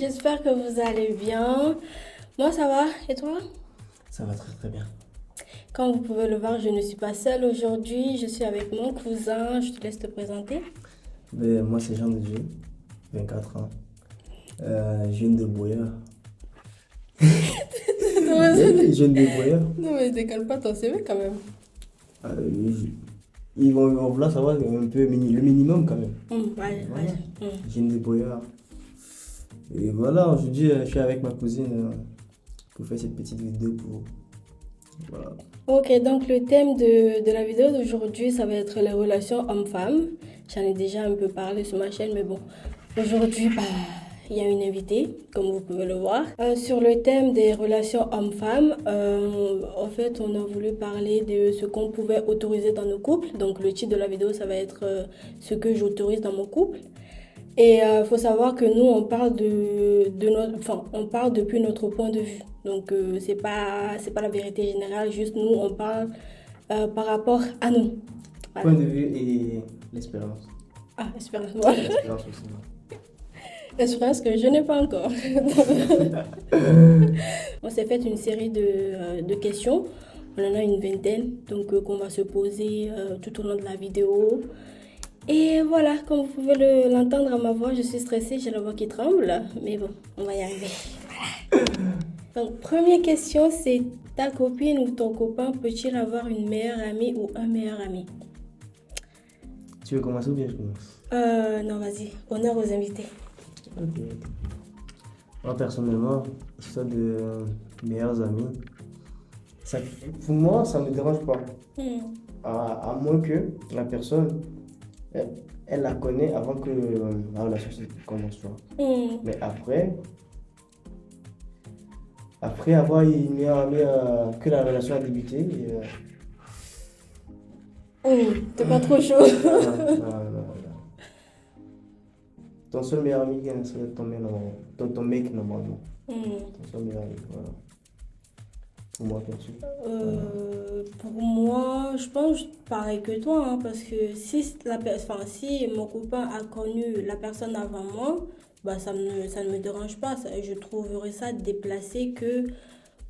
j'espère que vous allez bien. Moi, ça va, et toi? Ça va très très bien. Comme vous pouvez le voir, je ne suis pas seule aujourd'hui, je suis avec mon cousin, je te laisse te présenter. Moi c'est Jean de Dieu, 24 ans, jeune de Boyard. Non, mais Jeune de Boyard. non, mais décale pas ton CV quand même. Ils vont vouloir savoir un peu le minimum quand même. Ouais, Voilà. ouais. Jeune de Boyard. Et voilà, aujourd'hui je suis avec ma cousine pour faire cette petite vidéo pour... Voilà. Ok, donc le thème de la vidéo d'aujourd'hui, ça va être les relations hommes-femmes. J'en ai déjà un peu parlé sur ma chaîne, mais bon, aujourd'hui, il y a une invitée, comme vous pouvez le voir. Sur le thème des relations hommes-femmes, en fait, on a voulu parler de ce qu'on pouvait autoriser dans nos couples. Donc le titre de la vidéo, ça va être ce que j'autorise dans mon couple. Et faut savoir que nous, on parle on parle depuis notre point de vue. Donc c'est pas la vérité générale, juste nous, on parle par rapport à nous. Voilà. Point de vue et l'expérience. Ah, espérance. Voilà. L'expérience aussi. Espérance que je n'ai pas encore. On s'est fait une série de questions. On en a une vingtaine, donc qu'on va se poser tout au long de la vidéo. Et voilà, comme vous pouvez l'entendre à ma voix, je suis stressée, j'ai la voix qui tremble, mais bon, on va y arriver. Voilà. Donc, première question, c'est ta copine ou ton copain peut-il avoir une meilleure amie ou un meilleur ami? Tu veux commencer ou bien je commence? Non, vas-y, honneur aux invités. Ok. Moi personnellement, histoire de meilleurs amis, ça, pour moi ça me dérange pas. À moins que la personne, elle la connaît avant que la relation commence, tu vois. Mais après avoir une meilleure amie que la relation a débuté, T'es pas trop chaud. non. Ton seul meilleur ami, c'est ton mec normalement. Ton seul meilleur ami, voilà. Pour moi, perso. Pour moi, je pense pareil que toi, hein, parce que si mon copain a connu la personne avant moi, bah ça ne me dérange pas. Je trouverais ça déplacé que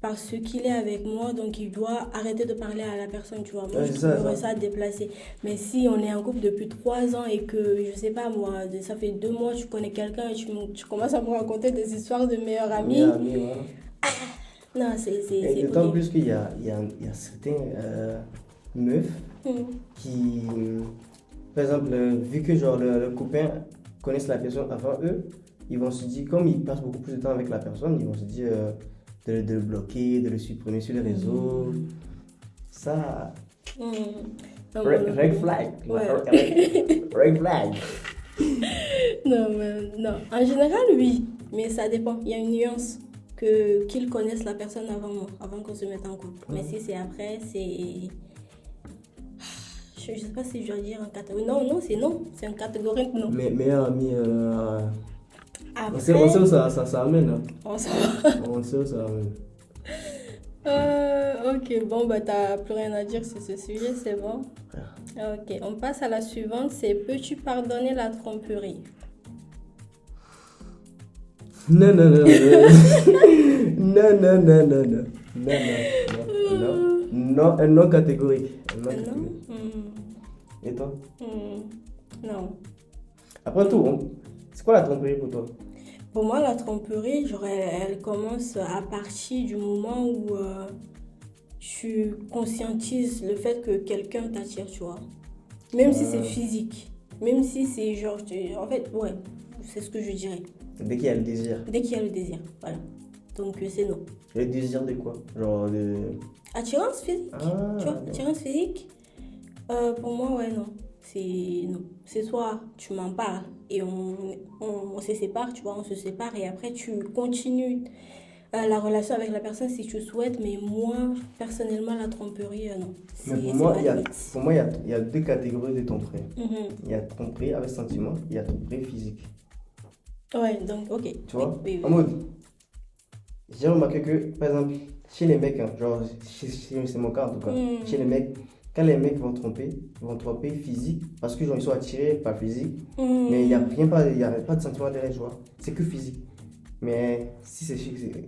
parce qu'il est avec moi, donc il doit arrêter de parler à la personne, tu vois. Moi, Ouais, je c'est ça, trouverais ça. ça déplacé. Mais si on est en couple depuis 3 ans et que, je sais pas moi, ça fait 2 mois, tu connais quelqu'un et tu commences à me raconter des histoires de meilleurs amis, Meilleur ami, voilà. non, Et c'est d'autant ok. plus qu'il y a certains meufs qui, par exemple, vu que genre le copain connaissent la personne avant eux, ils vont se dire, comme ils passent beaucoup plus de temps avec la personne, ils vont se dire de le bloquer, de le supprimer sur les réseaux. Ça, Hmm. Non, moi non red plus. flag. Ouais. Red flag. Non, mais non. En général, oui. Mais ça dépend. Il y a une nuance qu'ils connaissent la personne avant moi, avant qu'on se mette en couple. Mais si c'est après, c'est... Je sais pas si je dois dire en catégorie. Non, c'est non. C'est un catégorique non. Mais meilleur ami, on sait Après, où ça amène. Hein. on s'en va. On sait où ça amène. Ok, bon, bah t'as plus rien à dire sur ce sujet, c'est bon. Ok, on passe à la suivante. C'est peux-tu pardonner la tromperie? Non. Non, un non catégorique. Un non Non? catégorique. Et toi? Non. Après tout, c'est quoi la tromperie pour toi? Pour moi, la tromperie, genre, elle commence à partir du moment où tu conscientises le fait que quelqu'un t'attire, tu vois. Même si c'est physique. Même si c'est genre... En fait, ouais, c'est ce que je dirais. Dès qu'il y a le désir. Dès qu'il y a le désir, voilà. Donc, c'est non. Le désir de quoi? Genre de... Attirance physique, Ah, tu vois, non. attirance physique, pour moi, ouais, non. C'est non. C'est soit tu m'en parles et on se sépare, tu vois, on se sépare et après tu continues la relation avec la personne si tu souhaites, mais moi, personnellement, la tromperie, non. Mais pour C'est moi, ma limite. il y a deux catégories de tromperie. Il y a tromperie avec sentiment, il y a tromperie physique. Ouais, donc, ok. Tu vois? Oui. En mode, j'ai remarqué que, par exemple, chez les mecs, hein, genre, c'est mon cas en tout cas, chez les mecs, quand les mecs vont tromper physique, parce que genre, ils sont attirés par physique, mais il n'y a pas de sentiment derrière, tu vois, c'est que physique. Mais si c'est chic, c'est.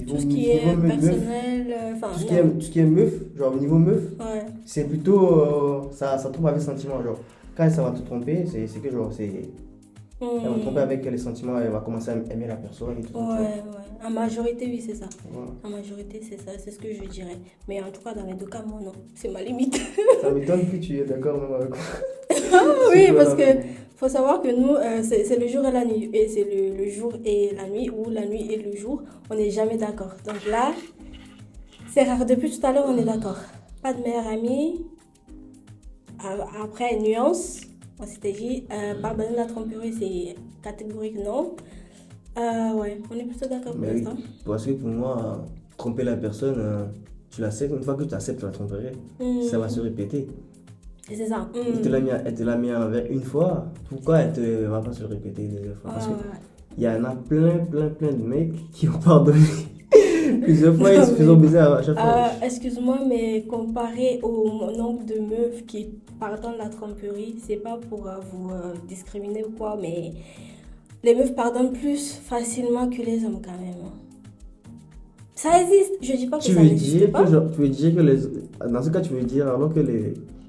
Tout ce qui est personnel, tout ce qui est meuf, genre niveau meuf, ouais. c'est plutôt. Ça trompe avec sentiment. Genre, quand ça va te tromper, c'est que genre, c'est. Elle va tromper avec les sentiments, elle va commencer à aimer la personne et tout. Ouais. En majorité, oui, c'est ça. Voilà. En majorité, c'est ça, c'est ce que je dirais. Mais en tout cas, dans les deux cas, moi, non. C'est ma limite. Ça m'étonne que tu es d'accord même avec moi. Oui, parce que faut savoir que nous, c'est le jour et la nuit. Et c'est le jour et la nuit, ou la nuit et le jour. On n'est jamais d'accord. Donc là, c'est rare. Depuis tout à l'heure, on est d'accord. Pas de meilleur ami. Après, nuance. On s'était dit, pardonner la tromperie, c'est catégorique non. Ouais, on est plutôt d'accord pour Mais oui, l'instant. parce que pour moi, tromper la personne, tu l'acceptes. Une fois que tu acceptes la tromperie, ça va se répéter. Et c'est ça. Elle te l'a mis envers une fois, pourquoi elle ne va pas se répéter des fois? Parce qu'il y en a plein de mecs qui ont pardonné plusieurs fois, ils se font baiser à chaque fois. Excuse-moi, mais comparé au nombre de meufs qui pardonnent la tromperie, c'est pas pour vous discriminer ou quoi, mais les meufs pardonnent plus facilement que les hommes quand même. Ça existe, je dis pas que ça n'existe pas. Tu veux dire que dans ce cas, tu veux dire alors que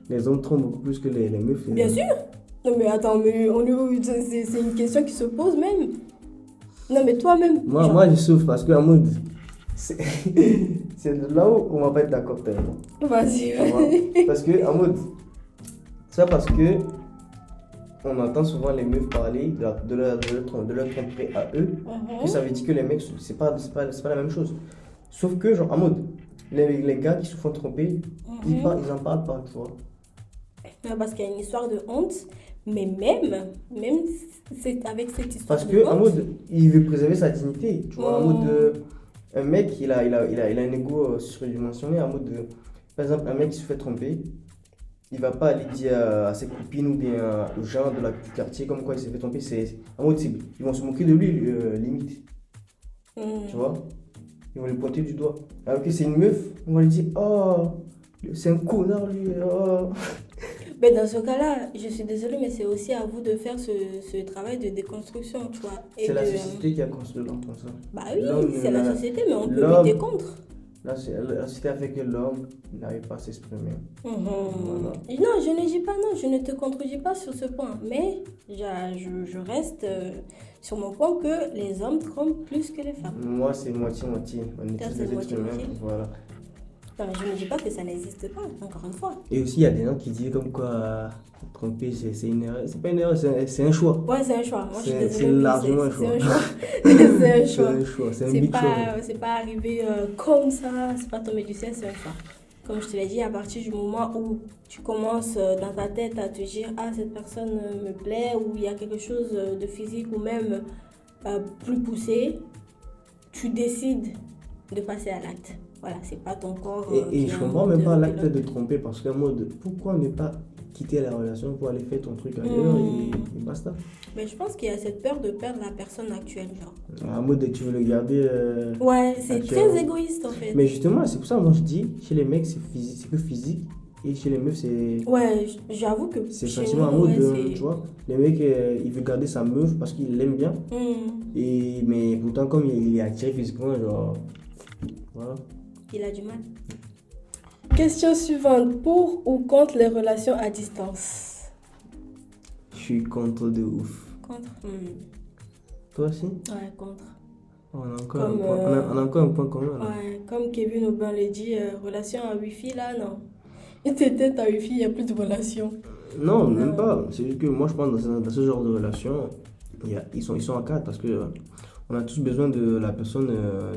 les hommes trompent beaucoup plus que les meufs. Bien sûr. Non mais attends, mais c'est une question qui se pose même. Non mais toi-même. Moi je souffre parce que en mode, c'est de là où on va pas être d'accord tellement. Vas-y. Parce que en mode, c'est pas parce que on entend souvent les meufs parler de leur tromperie à eux que ça veut dire que les mecs c'est pas la même chose. Sauf que genre en mode, les gars qui se font tromper, ils en parlent pas, tu vois. Parce qu'il y a une histoire de honte, mais même c'est avec cette histoire parce de que honte. en mode, il veut préserver sa dignité, tu vois. En mode, un mec il a un ego surdimensionné. En mode, par exemple, un mec qui se fait tromper, il va pas aller dire à ses copines ou bien aux gens du quartier comme quoi il s'est fait tromper. En mode, ils vont se moquer de lui, limite. Tu vois, ils vont le pointer du doigt. Alors que c'est une meuf, on va lui dire, oh, c'est un connard lui, oh. Mais dans ce cas-là, je suis désolée, mais c'est aussi à vous de faire ce travail de déconstruction, tu vois. C'est la société qui a construit l'homme comme ça. Bah oui, c'est la société, mais on peut lutter contre. La société a fait que l'homme n'arrive pas à s'exprimer. Voilà. Non, je ne dis pas non, je ne te contredis pas sur ce point. Mais je reste sur mon point que les hommes trompent plus que les femmes. Moi, c'est moitié-moitié. On est tous des êtres humains. Voilà. Non, mais je ne dis pas que ça n'existe pas, encore une fois. Et aussi, il y a des gens qui disent comme quoi tromper, c'est une erreur. C'est pas une erreur, c'est un choix. Ouais, c'est un choix. Moi, je suis désolée. C'est largement un choix. C'est un choix. C'est un choix. C'est un big choix. C'est pas arrivé comme ça, c'est pas tombé du ciel, c'est un choix. Comme je te l'ai dit, à partir du moment où tu commences dans ta tête à te dire « Ah, cette personne me plaît » ou il y a quelque chose de physique ou même plus poussé, tu décides de passer à l'acte. Voilà, c'est pas ton corps. Et je comprends même pas l'acte de tromper parce qu'en mode, pourquoi ne pas quitter la relation pour aller faire ton truc ailleurs et basta. Mais je pense qu'il y a cette peur de perdre la personne actuelle, genre. En mode, tu veux le garder. Ouais, c'est très égoïste en fait. Mais justement, c'est pour ça que moi je dis, chez les mecs, c'est que physique. Et chez les meufs, c'est. Ouais, j'avoue que. C'est sentiment en mode, tu vois. Les mecs, il veut garder sa meuf parce qu'il l'aime bien. Mais pourtant, comme il est attiré physiquement, genre. Voilà. Il a du mal. Question suivante. Pour ou contre les relations à distance? Je suis contre de ouf. Contre. Toi aussi? Ouais, contre. On a encore un point commun. Là. Ouais, comme Kevin Aubin l'a dit, relation à Wi-Fi, là, non. Et t'étais à Wi-Fi, il n'y a plus de relation. Non, même pas. C'est juste que moi, je pense dans ce genre de relation, ils sont à quatre parce que on a tous besoin de la personne,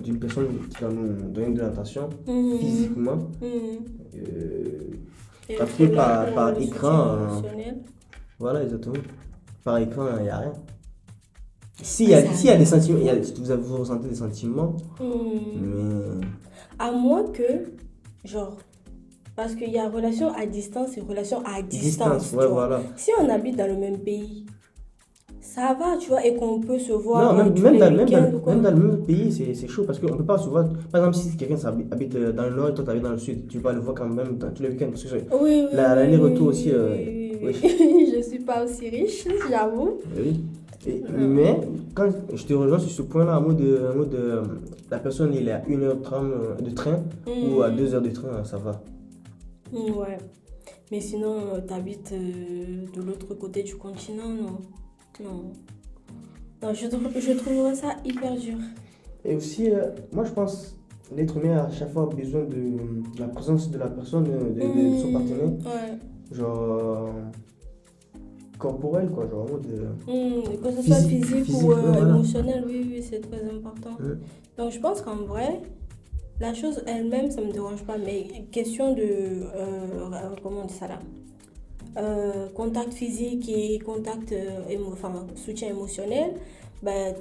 d'une personne qui va nous donner de l'attention physiquement. Parce que par écran, voilà, exactement. Par écran, il n'y a rien. S'il y a des sentiments, vous ressentez des sentiments, mais... À moins que, genre, parce qu'il y a relation à distance et relation à distance. Ouais, voilà. Si on habite dans le même pays, ça va, tu vois, et qu'on peut se voir. Non, même dans le même pays, c'est chaud parce qu'on ne peut pas se voir. Par exemple, si quelqu'un habite dans le nord et toi tu habites dans le sud, tu vas le voir quand même dans tous les week-ends. Parce que l'aller-retour aussi. Oui. Je ne suis pas aussi riche, j'avoue. Oui. Mais quand je te rejoins sur ce point-là, en mode la personne il est à 1h30 de train ou à 2 heures de train, ça va. Ouais. Mais sinon, t'habites de l'autre côté du continent, non. Non. Non, je trouverais ça hyper dur. Et aussi, moi je pense l'être humain a à chaque fois besoin de la présence de la personne, de son partenaire. Ouais. Genre corporel, quoi. Genre en mode. Que ce soit physique ou voilà. émotionnel, oui, c'est très important. Donc je pense qu'en vrai, la chose elle-même, ça me dérange pas, mais question de, comment on dit ça là, contact physique et contact, soutien émotionnel, ben,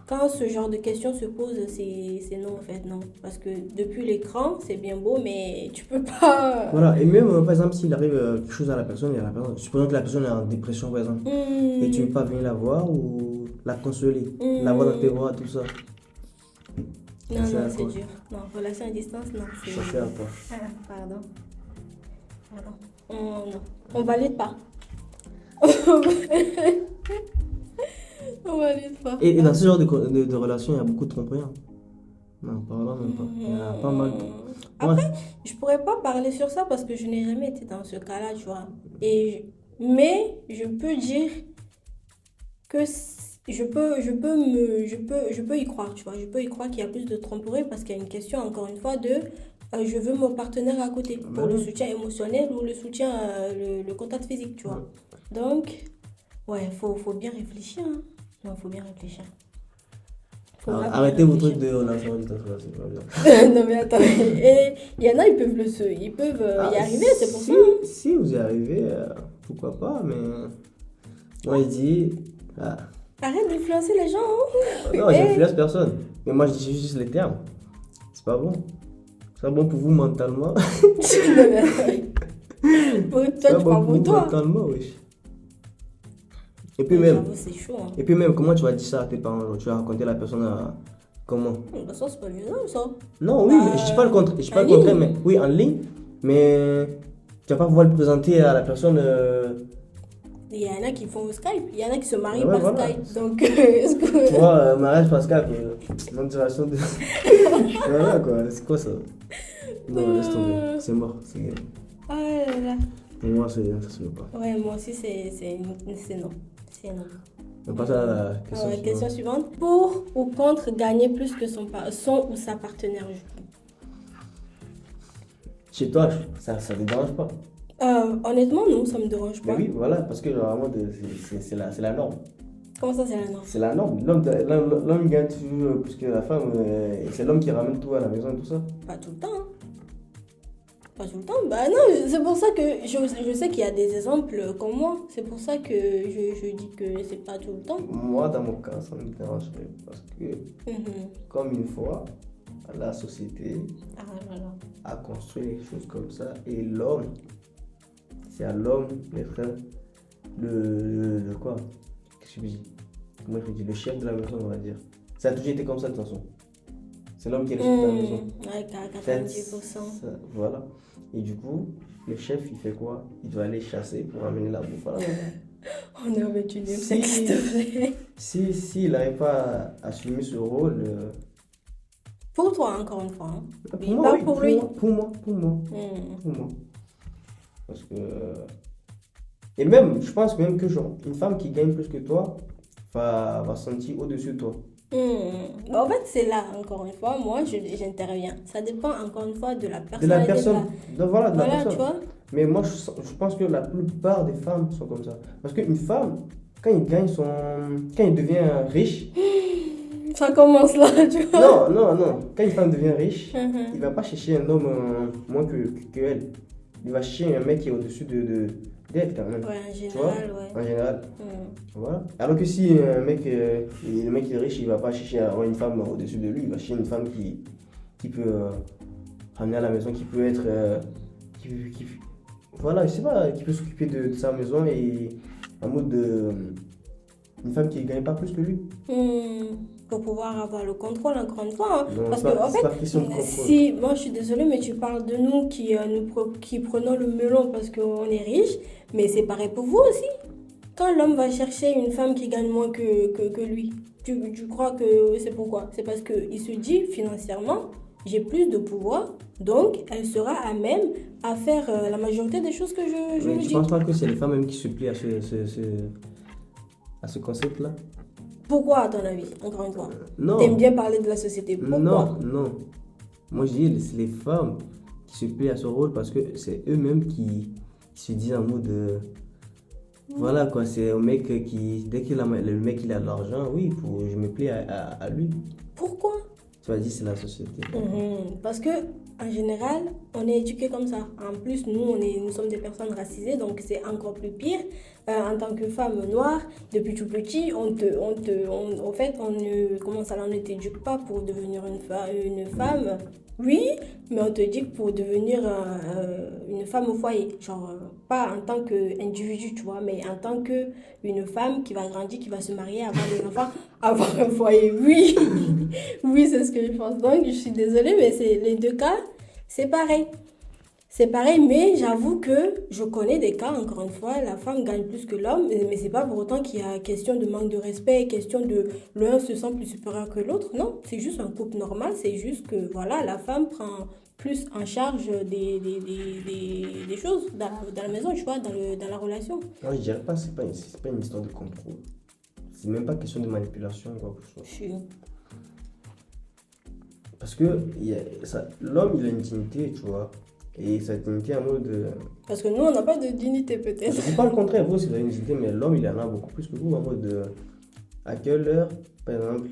quand ce genre de questions se pose, c'est non en fait, non. Parce que depuis l'écran, c'est bien beau, mais tu peux pas... Voilà, et même par exemple, s'il arrive quelque chose à la personne, supposons que la personne est en dépression par exemple, et tu ne veux pas venir la voir ou la consoler, la voir dans tes bras, tout ça. Non, c'est dur. Non, relation à distance, non. Ça fait à quoi? Pardon. Non, on valide pas. On valide pas. Et dans ce genre de relation, il y a beaucoup de tromperies. Non, pas là même pas. Il y en a pas mal. Après, je pourrais pas parler sur ça parce que je n'ai jamais été dans ce cas-là, tu vois. Mais je peux dire que je peux y croire, tu vois. Je peux y croire qu'il y a plus de tromperie parce qu'il y a une question, encore une fois, de je veux mon partenaire à côté pour le soutien émotionnel ou le soutien, le contact physique, tu vois. Donc, ouais, faut bien réfléchir. Hein. Non, faut bien réfléchir. Arrêtez vos trucs de relation à distance, c'est pas bien. Non mais attends, et il y en a, ils peuvent y arriver, c'est pour ça. Si vous y arrivez, pourquoi pas, mais moi je dis... Arrête d'influencer les gens. Hein. Non, j'influence personne, mais moi je dis juste les termes. C'est pas bon. C'est pas bon pour vous mentalement. Pour toi, tu parles pour toi. Mentalement, oui. Et puis même, c'est chaud, hein. Et puis même, comment tu vas dire ça à tes parents? Tu vas raconter la personne comment? Bah ça, c'est pas violent, ça. Non, oui, mais je dis pas le contraire. Je dis pas le contraire, mais oui, en ligne. Mais tu vas pas pouvoir le présenter à la personne. Il y en a qui font Skype. Il y en a qui se marient Ouais, par voilà. Skype. Donc, est-ce que... Tu vois, mariage par Skype, motivation de. Voilà quoi, c'est quoi ça? Non, laisse tomber. C'est mort. C'est... Ah là là. Pour moi, ça se veut pas. Ouais, moi aussi, c'est non. C'est non. On passe à la question suivante. Question suivante. Pour ou contre gagner plus que son ou sa partenaire? Chez toi, ça ne dérange pas. Honnêtement, non, ça me dérange pas. Mais oui, voilà, parce que vraiment, c'est la norme. Comment ça, c'est la norme? C'est la norme. L'homme gagne toujours plus que la femme. C'est l'homme qui ramène tout à la maison et tout ça. Pas tout le temps. Hein. Pas tout le temps. Bah non, c'est pour ça que je sais qu'il y a des exemples comme moi. C'est pour ça que je dis que c'est pas tout le temps. Moi, dans mon cas, ça me dérange pas. Parce que, comme une fois, la société a construit les choses comme ça. Et l'homme, c'est à l'homme d'être le quoi? Qu'est-ce que je dis? Comment je dis? Le chef de la maison, on va dire. Ça a toujours été comme ça de toute façon. C'est l'homme qui est le chef de la maison. Ouais, à 90%. Voilà. Et du coup, le chef, il fait quoi? Il doit aller chasser pour amener la bouffe à la maison. On est au 21e siècle, s'il te plaît. Si il n'arrive pas à assumer ce rôle... Pour toi, encore une fois. Hein. Pour moi, oui, pour lui. Pour moi. Parce que... Et même, je pense même que genre, une femme qui gagne plus que toi va sentir au-dessus de toi. En fait, c'est là, encore une fois, moi, j'interviens. Ça dépend, encore une fois, de la personnalité. De la personne. Voilà, de la personne. Tu vois? Mais moi, je pense que la plupart des femmes sont comme ça. Parce qu'une femme, quand il devient riche... Ça commence là, tu vois? Non. Quand une femme devient riche, il ne va pas chercher un homme moins que elle. Il va chercher un mec qui est au-dessus d'elle quand même. Ouais, en général, En général. Voilà. Alors que si le mec est riche, il ne va pas chercher à avoir une femme au-dessus de lui. Il va chercher une femme qui peut ramener à la maison, qui peut être... voilà, je sais pas, qui peut s'occuper de sa maison et en mode une femme qui ne gagne pas plus que lui. Pour pouvoir avoir le contrôle, encore une fois. Hein. Non, parce que, en fait, si, moi je suis désolée, mais tu parles de nous qui prenons le melon parce qu'on est riche, mais c'est pareil pour vous aussi. quand l'homme va chercher une femme qui gagne moins que lui, tu crois que c'est pourquoi? C'est parce qu'il se dit financièrement, j'ai plus de pouvoir, donc elle sera à même à faire la majorité des choses que je Mais lui tu dis. penses pas que c'est les femmes même qui se plient à ce concept-là? Pourquoi, à ton avis, encore une fois? Non. T'aimes bien parler de la société. Pourquoi? Non. Moi, je dis, c'est les femmes qui se plient à ce rôle parce que c'est eux-mêmes qui se disent en mode. Voilà quoi, c'est un mec qui, dès que le mec il a de l'argent, oui, je me plie à lui. Pourquoi? Tu vas dire, c'est la société. Parce que en général, on est éduqué comme ça. En plus, nous sommes des personnes racisées, donc c'est encore plus pire. En tant que femme noire, depuis tout petit, en fait, on ne t'éduque pas pour devenir une femme. Oui, mais on te dit que pour devenir une femme au foyer. Genre, pas en tant qu'individu, tu vois, mais en tant qu'une femme qui va grandir, qui va se marier, avoir des enfants, avoir un foyer. Oui, oui, c'est ce que je pense. Donc, je suis désolée, mais les deux cas, c'est pareil. C'est pareil, mais j'avoue que je connais des cas, encore une fois, la femme gagne plus que l'homme, mais c'est pas pour autant qu'il y a question de manque de respect, question de l'un se sent plus supérieur que l'autre. Non, c'est juste un couple normal, c'est juste que voilà, la femme prend plus en charge des choses dans la maison, tu vois, dans la relation. Moi, je dirais pas, c'est pas une histoire de contrôle. C'est même pas question de manipulation ou quoi que ce soit. Si. Parce que l'homme, il a une dignité, tu vois. Et sa dignité en mode. Parce que nous, on n'a pas de dignité, peut-être. Je dis pas le contraire, vous, vous avez une dignité, mais l'homme, il en a beaucoup plus que vous en mode. À quelle heure, par exemple.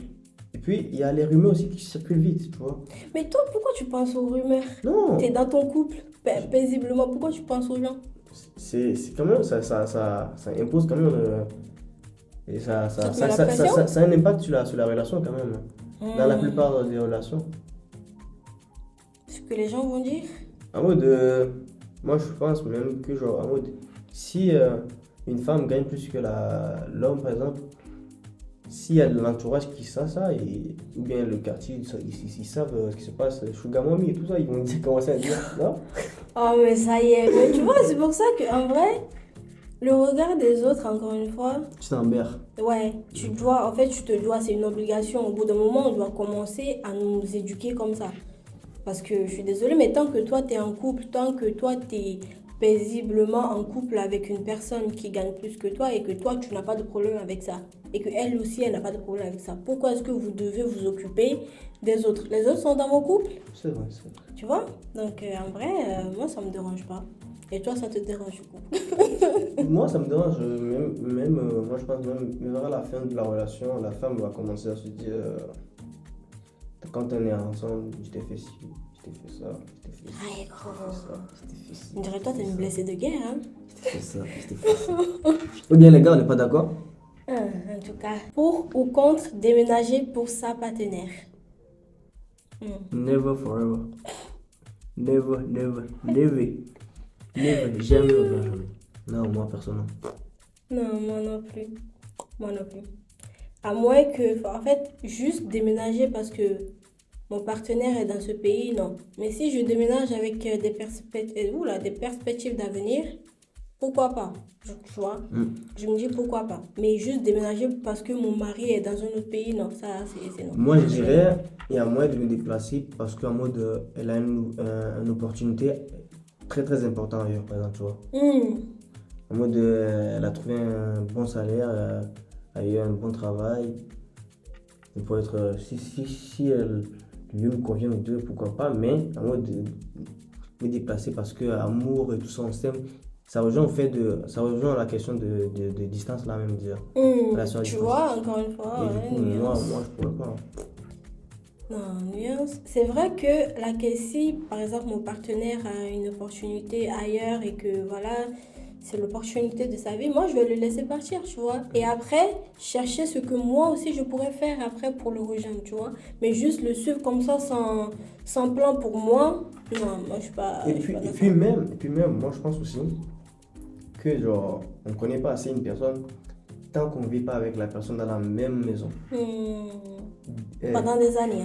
Et puis, il y a les rumeurs aussi qui circulent vite, tu vois. Mais toi, pourquoi tu penses aux rumeurs? Non! T'es dans ton couple, paisiblement, pourquoi tu penses aux gens? C'est quand même, ça impose quand même. Et ça a un impact sur la relation quand même. Dans la plupart des relations. Ce que les gens vont dire? En mode, moi je pense même que genre, en mode, si une femme gagne plus que l'homme par exemple, s'il y a de l'entourage qui sait ça, ou bien le quartier, ils savent ce qui se passe, Sugar Mommy et tout ça, ils vont commencer à dire, non? Oh mais ça y est, mais tu vois, c'est pour ça qu'en vrai, le regard des autres, encore une fois, Tu t'emberres. ouais, tu te dois, c'est une obligation. Au bout d'un moment, on doit commencer à nous éduquer comme ça. Parce que je suis désolée, mais tant que toi, tu es en couple, tant que toi, tu es paisiblement en couple avec une personne qui gagne plus que toi et que toi, tu n'as pas de problème avec ça, et qu'elle aussi, elle n'a pas de problème avec ça, pourquoi est-ce que vous devez vous occuper des autres? Les autres sont dans vos couples, C'est vrai. tu vois? Donc, en vrai, moi, ça me dérange pas. Et toi, ça te dérange beaucoup? Moi, ça me dérange, moi je pense même vers la fin de la relation, la femme va commencer à se dire, quand on est ensemble, je t'ai fait ci, je t'ai fait ça, je t'ai fait ci, Aïe, je gros. t'ai fait ça, je t'ai fait ci. On dirait toi, t'es une blessée de guerre, hein? Je t'ai fait ça, je t'ai fait ça. Ou bien les gars, on n'est pas d'accord? En tout cas, pour ou contre déménager pour sa partenaire? Never forever. Never, jamais. Non, moi personnellement. Non, moi non plus. À moins que, en fait, juste déménager parce que mon partenaire est dans ce pays, non. Mais si je déménage avec des perspectives d'avenir, pourquoi pas? Tu vois, je me dis pourquoi pas. Mais juste déménager parce que mon mari est dans un autre pays, non, ça c'est non. Moi je dirais, il y a moyen de me déplacer parce qu'en mode, elle a une opportunité très très importante ailleurs, par exemple, tu vois. En mode, elle a trouvé un bon salaire, elle a eu un bon travail. Il peut être, si le lieu me convient aux deux, pourquoi pas, mais en mode me déplacer parce que amour et tout ça, on s'aime. Ça rejoint la question de distance là même dire. Tu vois, encore une fois, Et du coup, moi je pourrais pas. Non, nuance. C'est vrai que si par exemple mon partenaire a une opportunité ailleurs et que voilà, c'est l'opportunité de sa vie, moi je vais le laisser partir, tu vois. Et après, chercher ce que moi aussi je pourrais faire après pour le rejoindre, tu vois. Mais juste le suivre comme ça sans plan pour moi, non, moi je suis pas. Et puis même, moi je pense aussi que genre, on connaît pas assez une personne tant qu'on ne vit pas avec la personne dans la même maison. Pendant des années.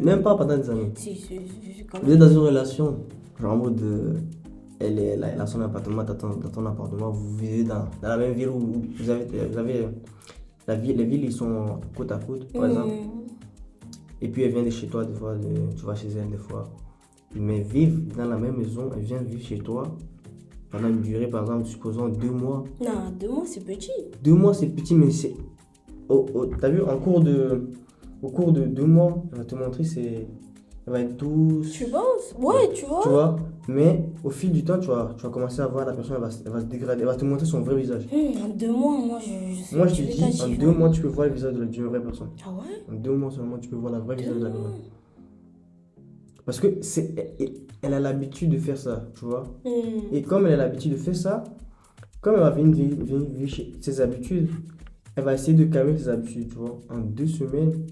Même pas pendant des années. Si, Vous êtes dans une relation, genre en mode, elle est elle a son appartement, dans ton appartement, vous vivez dans la même ville où vous avez les villes, ils sont côte à côte, par exemple. Et puis elle vient de chez toi, des fois, tu vas chez elle des fois. Mais vivre dans la même maison, elle vient vivre chez toi pendant une durée, par exemple, supposons 2 mois. Non, 2 mois, c'est petit. 2 mois, c'est petit, mais c'est... t'as vu, au cours de 2 mois, elle va te montrer, elle va être douce. Tu penses? Ouais, tu vois. Tu vois, mais au fil du temps, tu vas commencer à voir la personne, elle va se dégrader, elle va te montrer son vrai visage. En 2 mois, moi, Moi, je te dis, en 2 mois, tu peux voir le visage d'une vraie personne. Ah ouais? En 2 mois seulement, tu peux voir la vraie visage de la personne. Parce que elle a l'habitude de faire ça, tu vois. Et comme elle a l'habitude de faire ça, comme elle va venir vivre ses habitudes, elle va essayer de calmer ses habitudes, tu vois. En 2 semaines,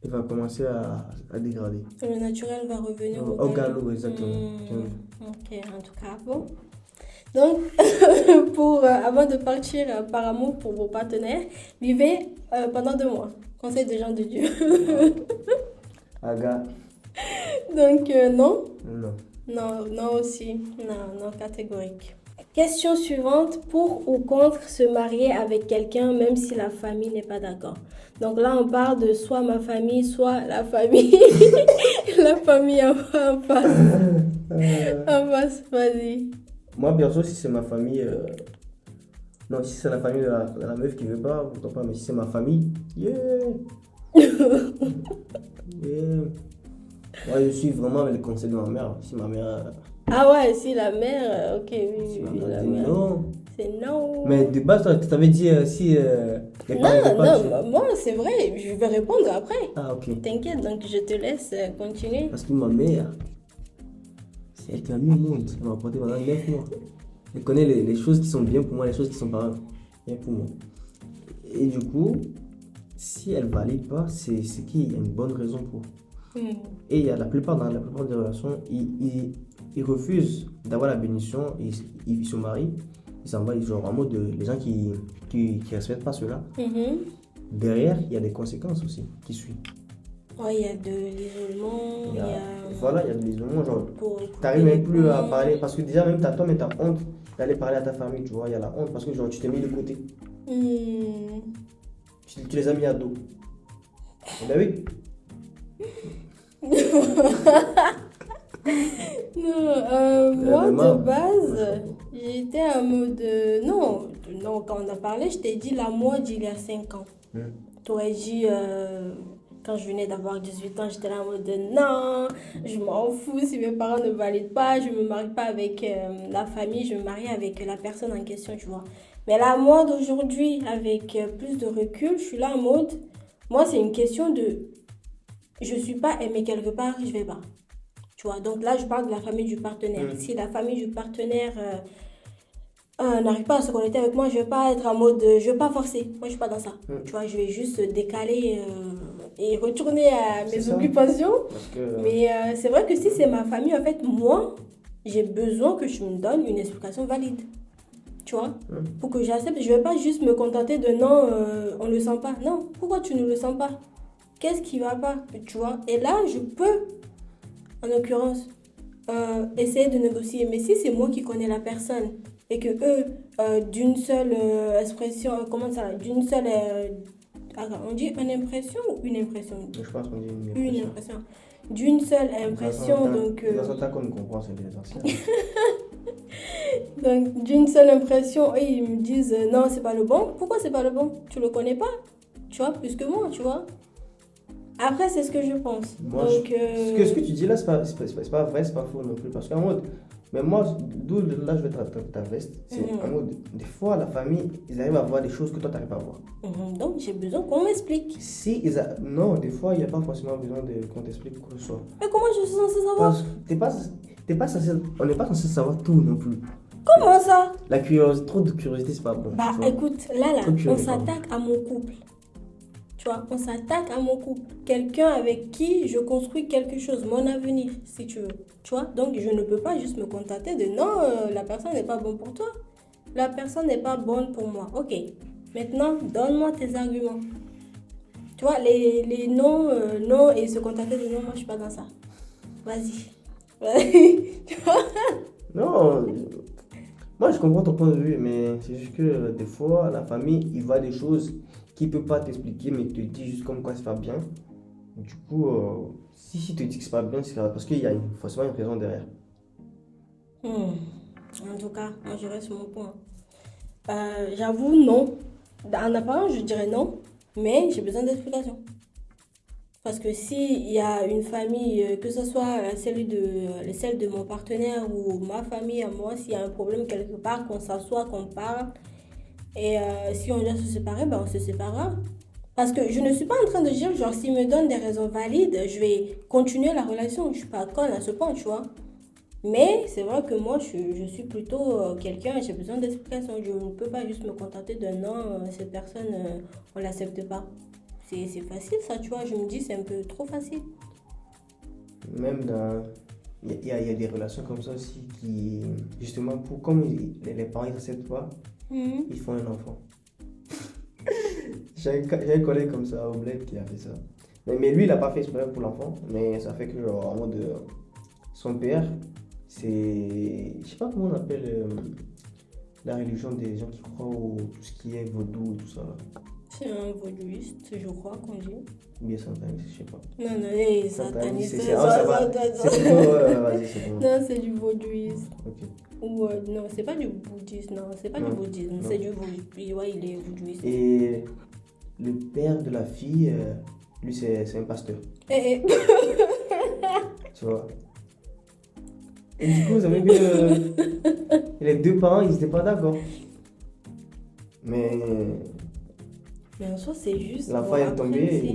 elle va commencer à dégrader. Le naturel va revenir au galop, exactement. Ok, en tout cas, bon. Donc, avant de partir par amour pour vos partenaires, vivez pendant 2 mois. Conseil des gens de Dieu. Aga. Donc, non? Non. Non aussi. Non, catégorique. Question suivante. Pour ou contre se marier avec quelqu'un même si la famille n'est pas d'accord? Donc là, on parle de soit ma famille, soit la famille. La famille en face. En face, vas-y. Moi, perso, si c'est ma famille... Non, si c'est la famille de la meuf qui veut pas, pourquoi pas. Mais si c'est ma famille, yeah. Moi, je suis vraiment avec le conseil de ma mère. Si ma mère... Ah ouais, si la mère... Ok, oui, si oui, ma mère la dit mère. non. C'est non. Mais de base, tu t'avais dit si... Non, moi, c'est vrai. Je vais répondre après. Ah, ok. T'inquiète, donc je te laisse continuer. Parce que ma mère, c'est elle qui m'a mis au monde. Elle m'a porté pendant 9 mois. Elle connaît les choses qui sont bien pour moi, les choses qui sont pas bien pour moi. Et du coup, si elle valide pas, c'est qu'il y a une bonne raison pour. Et il y a dans la plupart des relations, ils refusent d'avoir la bénédiction, ils se marient, ils s'en vont, genre en mode les gens qui respectent pas cela. Derrière, il y a des conséquences aussi qui suivent. Ouais, il y a de l'isolement, Voilà, il y a de l'isolement, genre, t'arrives même plus à parler, parce que déjà même toi, mais t'as honte d'aller parler à ta famille, tu vois, il y a la honte, parce que genre, tu t'es mis de côté. Tu les as mis à dos. Ben oui. Non, moi de base, j'étais en mode... Non, quand on a parlé, je t'ai dit la moi d'il y a 5 ans. Tu aurais dit... Quand je venais d'avoir 18 ans, j'étais là en mode non, je m'en fous si mes parents ne valident pas, je ne me marie pas avec la famille, je me marie avec la personne en question, tu vois. Mais là, moi d'aujourd'hui, avec plus de recul, je suis là en mode, moi c'est une question de, je ne suis pas aimée quelque part, je ne vais pas. Tu vois, donc là je parle de la famille du partenaire. Si la famille du partenaire n'arrive pas à se connecter avec moi, je ne vais pas être en mode, je ne vais pas forcer. Moi je ne suis pas dans ça. Tu vois, je vais juste décaler... et retourner à mes occupations. Mais c'est vrai que si c'est ma famille, en fait, moi, j'ai besoin que tu me donnes une explication valide. Tu vois, pour que j'accepte. Je ne vais pas juste me contenter de non, on ne le sent pas. Non, pourquoi tu ne le sens pas? Qu'est-ce qui ne va pas? Tu vois, et là, je peux, en l'occurrence, essayer de négocier. Mais si c'est moi qui connais la personne et que eux, d'une seule expression, comment ça, d'une seule... on dit une impression ou une impression? Je pense qu'on dit une impression. D'une seule impression, donc... Dans ce temps qu'on comprend, c'est des anciens. Donc, d'une seule impression, ils me disent non, c'est pas le bon. Pourquoi c'est pas le bon? Tu le connais pas, tu vois, plus que moi, tu vois. Après, c'est ce que je pense. Moi, donc, ce que tu dis là, c'est pas vrai, c'est pas faux non plus. Parce qu'en mode... Mais moi, d'où là je vais ta veste, c'est en mode, des fois la famille, ils arrivent à voir des choses que toi tu n'arrives pas à voir. Donc j'ai besoin qu'on m'explique. Non, des fois il n'y a pas forcément besoin qu'on t'explique quoi que ce soit. Mais comment je suis censée savoir? Parce que on n'est pas censé savoir tout non plus. Comment ça? La curiosité, trop de curiosité, c'est pas bon. Bah écoute, là, on s'attaque à mon couple. Tu vois, on s'attaque à mon couple. Quelqu'un avec qui je construis quelque chose, mon avenir, si tu veux. Tu vois, donc je ne peux pas juste me contenter de non, la personne n'est pas bonne pour toi. La personne n'est pas bonne pour moi. Ok, maintenant, donne-moi tes arguments. Tu vois, les non et se contenter de non, moi je suis pas dans ça. Vas-y. Tu vois? Non, Moi, je comprends ton point de vue, mais c'est juste que des fois, la famille, il voit des choses qu'il ne peut pas t'expliquer, mais il te dit juste comme quoi c'est pas bien. Du coup, si te dit que c'est pas bien, c'est parce qu'il y a forcément une raison derrière. En tout cas, moi je reste sur mon point. J'avoue, non. En apparence, je dirais non, mais j'ai besoin d'explications. Parce que s'il y a une famille, que ce soit celle de mon partenaire ou ma famille à moi, s'il y a un problème quelque part, qu'on s'assoit, qu'on parle, et si on doit se séparer, ben on se séparera. Parce que je ne suis pas en train de dire, genre, s'il me donne des raisons valides, je vais continuer la relation. Je ne suis pas conne à ce point, tu vois. Mais c'est vrai que moi, je suis plutôt quelqu'un, j'ai besoin d'explications. Je ne peux pas juste me contenter de non, cette personne, on ne l'accepte pas. C'est facile ça, tu vois. Je me dis, c'est un peu trop facile. Même dans. Il y a des relations comme ça aussi qui, justement, comme les parents ne s'acceptent pas, ils font un enfant. J'ai un collègue comme ça au bled qui a fait ça. Mais lui, il n'a pas fait exprès pour l'enfant, mais ça fait que, genre, en mode. Son père, c'est. Je sais pas comment on appelle la religion des gens qui croient au tout ce qui est vaudou et tout ça. C'est un vaudouiste, je crois qu'on dit. Ou bien sataniste, je sais pas. Non, non, sataniste. C'est plutôt. Vas-y, c'est bon. Non, c'est du vaudouisme. Ok. Ou non, c'est pas du bouddhisme, non, c'est pas du bouddhisme, c'est du vaudouisme. Ouais, il est vaudouiste. Et le père de la fille, lui, c'est un pasteur. Tu vois. Et du coup, vous savez que les deux parents, ils n'étaient pas d'accord. Mais en soi, c'est juste. l'enfant est tombé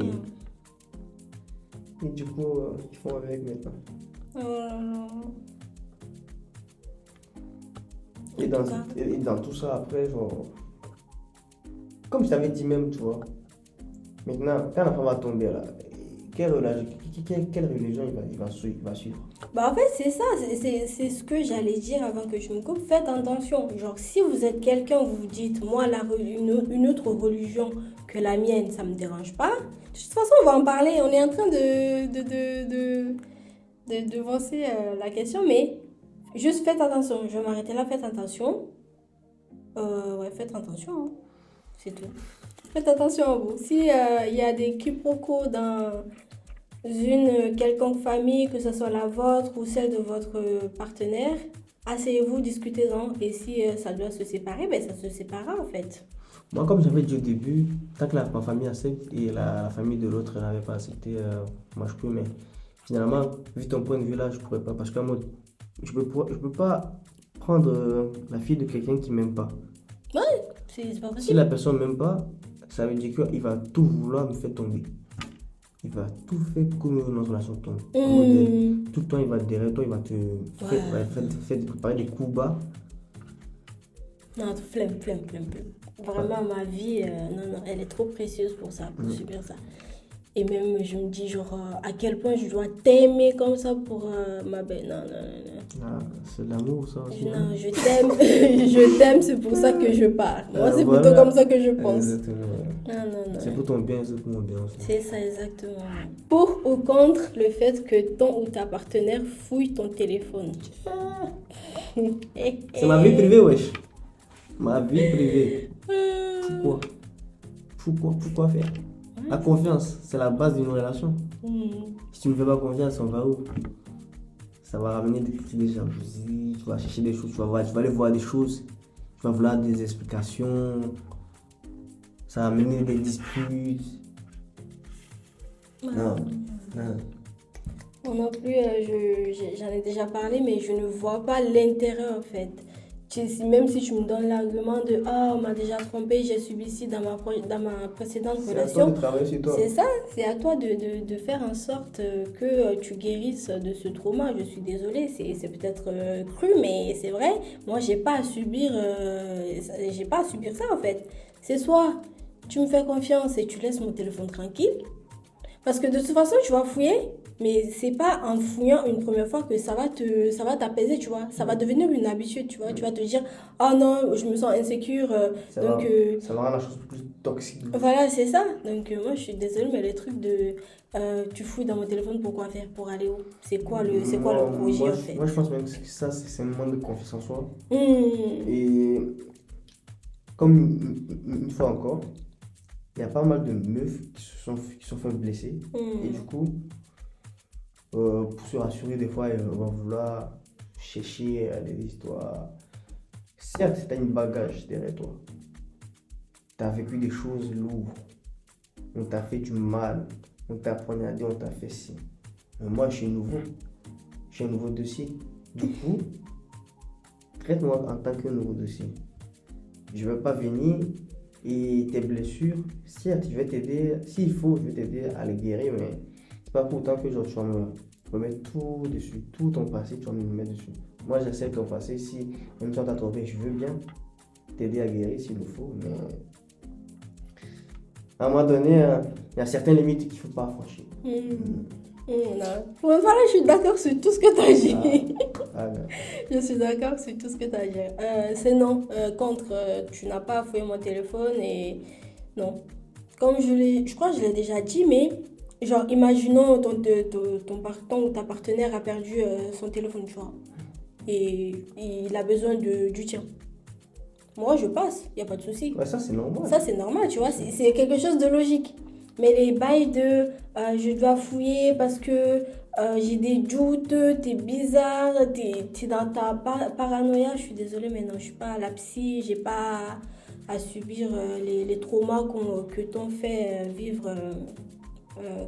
et du coup, ils font avec maintenant. Et dans tout ça, après, genre, comme je t'avais dit même, tu vois, maintenant, quand l'enfant va tomber là, quelle religion il va suivre? Bah en fait, c'est ça, c'est ce que j'allais dire avant que je me coupe. Faites attention. Genre, si vous êtes quelqu'un, vous vous dites, moi, une autre religion que la mienne, ça me dérange pas. De toute façon, on va en parler. On est en train de devancer la question, mais juste faites attention. Je vais m'arrêter là, faites attention. Ouais, faites attention, hein. C'est tout. Faites attention à vous. Si il y a des quiproquos dans une quelconque famille, que ce soit la vôtre ou celle de votre partenaire, asseyez-vous, discutez-en. Et si ça doit se séparer, ben ça se séparera en fait. Moi, comme j'avais dit au début, tant que ma famille accepte et la famille de l'autre n'avait pas accepté, moi je peux, mais finalement, vu ton point de vue là, je pourrais pas. Parce qu'en mode, je peux pas prendre la fille de quelqu'un qui m'aime pas. Ouais, c'est pas Si possible. la personne m'aime pas, ça veut dire qu'il va tout vouloir me faire tomber. Il va tout faire pour que notre relation tombe. En mode, tout le temps, il va derrière toi, il va te faire préparer des coups bas. Non, flemme. Vraiment, ma vie, non, elle est trop précieuse pour ça, pour subir ça. Et même, je me dis, genre, à quel point je dois t'aimer comme ça pour ma belle. Non. Ah, c'est de l'amour, ça aussi. Non, je t'aime, je t'aime, c'est pour ça que je parle. Moi, c'est voilà. plutôt comme ça que je pense. Exactement. Non. C'est pour ton bien, c'est pour mon bien aussi. C'est ça, exactement. Pour ou contre le fait que ton ou ta partenaire fouille ton téléphone. C'est ma vie privée, wesh. Ma vie privée. Pourquoi faire? La confiance, c'est la base d'une relation. Si tu ne me fais pas confiance, on va où? Ça va ramener des cris de jalousie, tu vas chercher des choses, tu vas aller voir des choses, tu vas vouloir des explications, ça va amener des disputes. Non. Moi non plus, j'en ai déjà parlé, mais je ne vois pas l'intérêt en fait. Même si tu me donnes l'argument de ah, on m'a déjà trompé, j'ai subi ci dans ma précédente relation. C'est ça, c'est à toi de faire en sorte que tu guérisses de ce trauma. Je suis désolée, c'est peut-être cru, mais c'est vrai. Moi, j'ai pas à subir ça en fait. C'est soit tu me fais confiance et tu laisses mon téléphone tranquille, parce que de toute façon, tu vas fouiller. Mais c'est pas en fouillant une première fois que ça va t'apaiser, tu vois. Ça va devenir une habitude, tu vois. Tu vas te dire, oh non, je me sens insécure. Ça va rendre la chose plus toxique. Voilà, c'est ça. Donc, moi, je suis désolée, mais les trucs de tu fouilles dans mon téléphone pour quoi faire? Pour aller où? C'est quoi le projet, en fait? Moi, je pense même que ça, c'est un manque de confiance en soi. Hmm. Et comme une fois encore, il y a pas mal de meufs qui sont fait blesser. Et du coup, pour se rassurer, des fois, on va vouloir chercher des histoires. Certes, tu as une bagage derrière toi. Tu as vécu des choses lourdes. On t'a fait du mal. On t'a poignardé, on t'a fait ci. Mais moi, je suis nouveau. Je suis un nouveau dossier. Du coup, traite-moi en tant que nouveau dossier. Je ne vais pas venir et tes blessures, certes, je vais t'aider. S'il faut, je vais t'aider à les guérir, mais c'est pas pour autant que genre, tu vas me remettre tout dessus. Tout ton passé, tu vas me le mettre dessus. Moi, j'accepte ton passé. Si même si on t'a trouvé, je veux bien t'aider à guérir s'il le faut, mais à un moment donné, il y a certaines limites qu'il ne faut pas franchir. Non. Bon, voilà, je suis d'accord sur tout ce que tu as dit. Ouais. Je suis d'accord sur tout ce que tu as dit. C'est non. Tu n'as pas fouillé mon téléphone et non. Comme je crois que je l'ai déjà dit, mais genre, imaginons ton ou ta partenaire a perdu son téléphone, tu vois, et il a besoin du tien. Moi, je passe, il n'y a pas de souci. Ouais, ça, c'est normal. Ça, c'est normal, tu vois, c'est quelque chose de logique. Mais les bails de je dois fouiller parce que j'ai des doutes, t'es bizarre, t'es dans ta paranoïa, je suis désolée, mais non, je suis pas la psy, j'ai pas à subir les traumas que t'ont fait vivre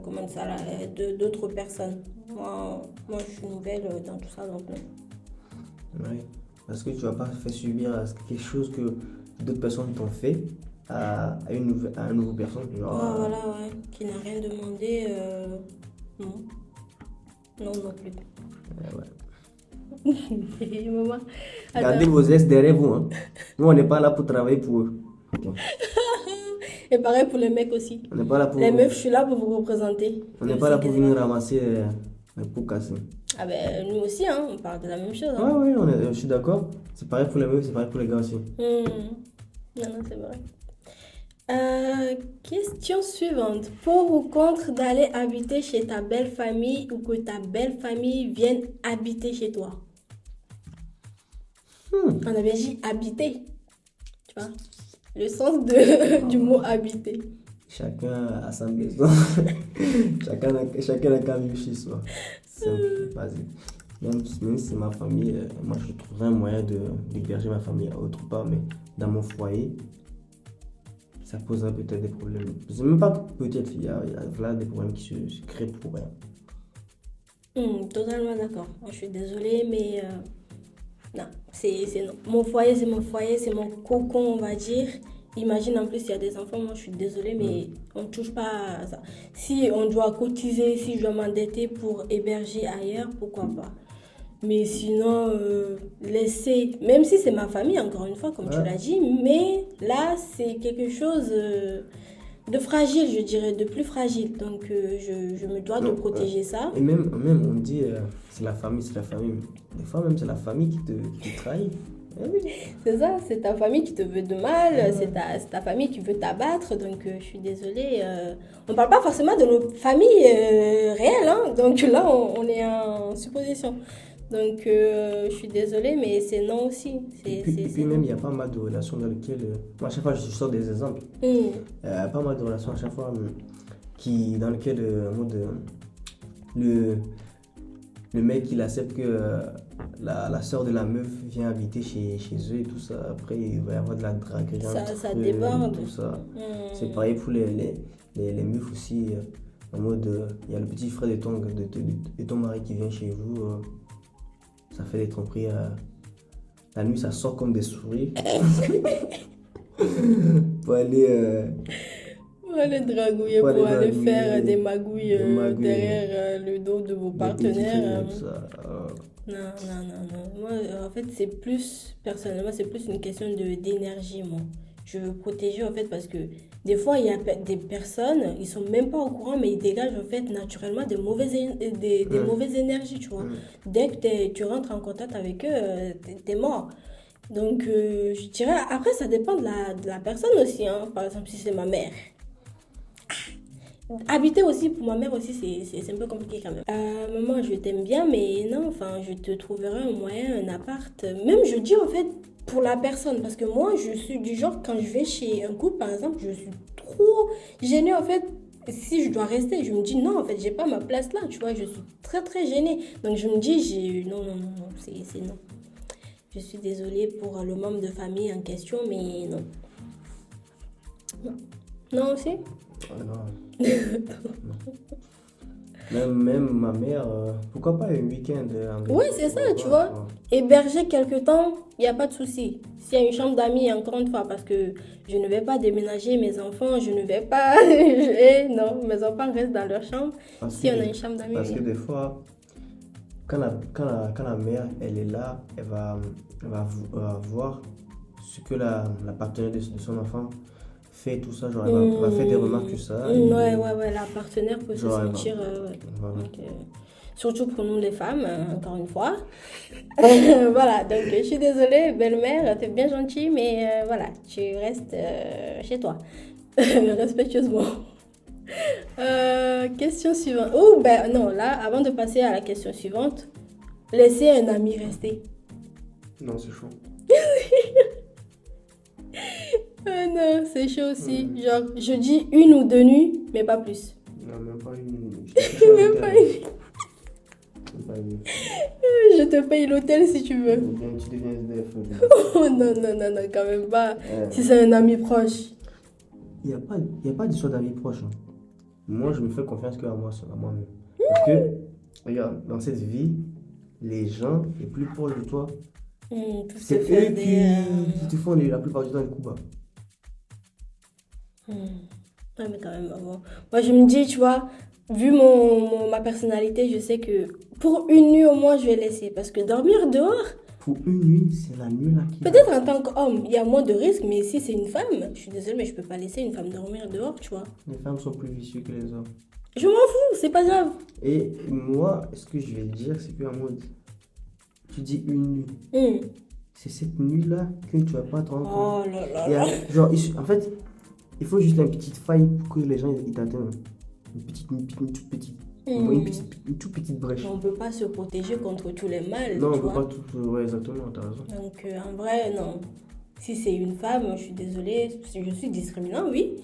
comment ça, là, d'autres personnes. Moi, je suis nouvelle dans tout ça, donc non. Oui, parce que tu vas pas faire subir quelque chose que d'autres personnes t'ont fait à une nouvelle personne. Genre, Voilà, ouais, qui n'a rien demandé, non. Non, non plus. Ouais. Maman, Gardez attends. vos ex derrière vous. Hein. Nous, on n'est pas là pour travailler pour eux. Ok. Et pareil pour les mecs aussi. On n'est pas là pour, Les meufs, je suis là pour vous représenter. on n'est pas là pour venir ramasser les pots cassés. Ah ben, nous aussi, hein, on parle de la même chose. Ouais, Hein. ouais, je suis d'accord. C'est pareil pour les meufs, c'est pareil pour les gars aussi. Non, non, c'est vrai. Question suivante. Pour ou contre d'aller habiter chez ta belle famille ou que ta belle famille vienne habiter chez toi? On avait dit habiter. Tu vois? Le sens du mot habiter. Chacun a sa maison. chacun a qu'à vivre chez soi. Simple, basique. Même si c'est ma famille, moi je trouverais un moyen d'héberger ma famille autre part, mais dans mon foyer, ça poserait peut-être des problèmes. C'est même pas peut-être, il y a là des problèmes qui se créent pour rien. Totalement d'accord. Je suis désolée, mais non, c'est non. Mon foyer, c'est mon cocon, on va dire. Imagine en plus, il y a des enfants, moi je suis désolée, mais on ne touche pas à ça. Si on doit cotiser, si je dois m'endetter pour héberger ailleurs, pourquoi pas. Mais sinon, laisser, même si c'est ma famille, encore une fois, comme tu l'as dit, mais là, c'est quelque chose de fragile, je dirais, de plus fragile. Donc, je me dois de protéger ça. Et même on dit, c'est la famille. Des fois, même, c'est la famille qui te trahit. Eh oui. C'est ça, c'est ta famille qui te veut de mal, c'est ta famille qui veut t'abattre. Donc, je suis désolée. On ne parle pas forcément de nos familles réelles. Hein, donc là, on est en supposition. Donc, je suis désolée, mais c'est non aussi. Et puis même, il y a pas mal de relations dans lesquelles... moi, à chaque fois, je sors des exemples. Il y a pas mal de relations à chaque fois dans lesquelles le mec, il accepte que la soeur de la meuf vient habiter chez eux et tout ça. Après, il va y avoir de la draguerie. Ça déborde. Tout ça. C'est pareil pour les meufs aussi. En mode, il y a le petit frère de ton mari qui vient chez vous. Ça fait des tromperies. La nuit, ça sort comme des souris. Pour aller... pour aller dragouiller, pour aller faire des magouilles derrière le dos de vos partenaires. Non. Moi, en fait, personnellement, c'est plus une question d'énergie, moi. Je veux protéger en fait parce que des fois, il y a des personnes, ils sont même pas au courant, mais ils dégagent en fait naturellement des mauvaises énergies, tu vois. Dès que tu rentres en contact avec eux, t'es mort. Donc, je dirais, après, ça dépend de la personne aussi, hein. Par exemple, si c'est ma mère. Habiter aussi, pour ma mère aussi, c'est un peu compliqué quand même. Maman, je t'aime bien, mais non, enfin, je te trouverai un moyen, un appart. Même, je dis en fait, pour la personne, parce que moi, je suis du genre, quand je vais chez un couple, par exemple, je suis trop gênée en fait. Si je dois rester, je me dis non, en fait, j'ai pas ma place là, tu vois, je suis très très gênée. Donc, je me dis, non, non, non, non, c'est non. Je suis désolée pour le membre de famille en question, mais non. Non, non aussi? Non. Même ma mère, pourquoi pas un week-end Oui, c'est ça, tu vois. Héberger quelque temps, il n'y a pas de souci. S'il y a une chambre d'amis, encore une fois, parce que je ne vais pas déménager mes enfants, je ne vais pas... non, mes enfants restent dans leur chambre. Si on a une chambre d'amis. Parce que des fois, quand la mère, elle est là, elle va voir ce que la partenaire de son enfant fait, tout ça, genre elle va faire des remarques sur ça. Ouais, la partenaire peut se sentir... Voilà. Donc, surtout pour nous les femmes, encore une fois. Voilà, donc je suis désolée, belle-mère, t'es bien gentille, mais voilà, tu restes chez toi, respectueusement. Question suivante. Oh, ben non, là, avant de passer à la question suivante, laisser un ami rester. Non, c'est chaud. Non, c'est chaud aussi. Genre, je dis 1 ou 2 nuits, mais pas plus. Non, même pas une. Même pas une. Je te paye l'hôtel si tu veux. Ou bien tu deviens SDF. Oh non, quand même pas. Si c'est un ami proche. Il n'y a pas d'histoire d'amis proches. Hein. Moi, je me fais confiance qu'à moi-même. Parce que, regarde, dans cette vie, les gens les plus proches de toi, c'est eux qui te font la plupart du temps les coups bas. Ouais, mais quand même, bon. Moi, je me dis, tu vois, vu ma personnalité, je sais que pour 1 nuit au moins, je vais laisser. Parce que dormir dehors... Pour 1 nuit, c'est la nuit là qui... Peut-être en tant qu'homme, il y a moins de risques, mais si c'est une femme, je suis désolée, mais je peux pas laisser une femme dormir dehors, tu vois. Les femmes sont plus vicieuses que les hommes. Je m'en fous, c'est pas grave. Et moi, ce que je vais dire, c'est qu'en mode, tu dis 1 nuit. C'est cette nuit-là que tu vas pas te rendre compte. Oh là là. Genre, en fait, il faut juste une petite faille pour que les gens ils t'atteignent. Une toute petite. Une toute petite brèche. On peut pas se protéger contre tous les mal. Non, on tu peut vois. pas tout. Ouais, exactement, t'as raison. Donc, en vrai, non. Si c'est une femme, je suis désolée, je suis discriminant, oui.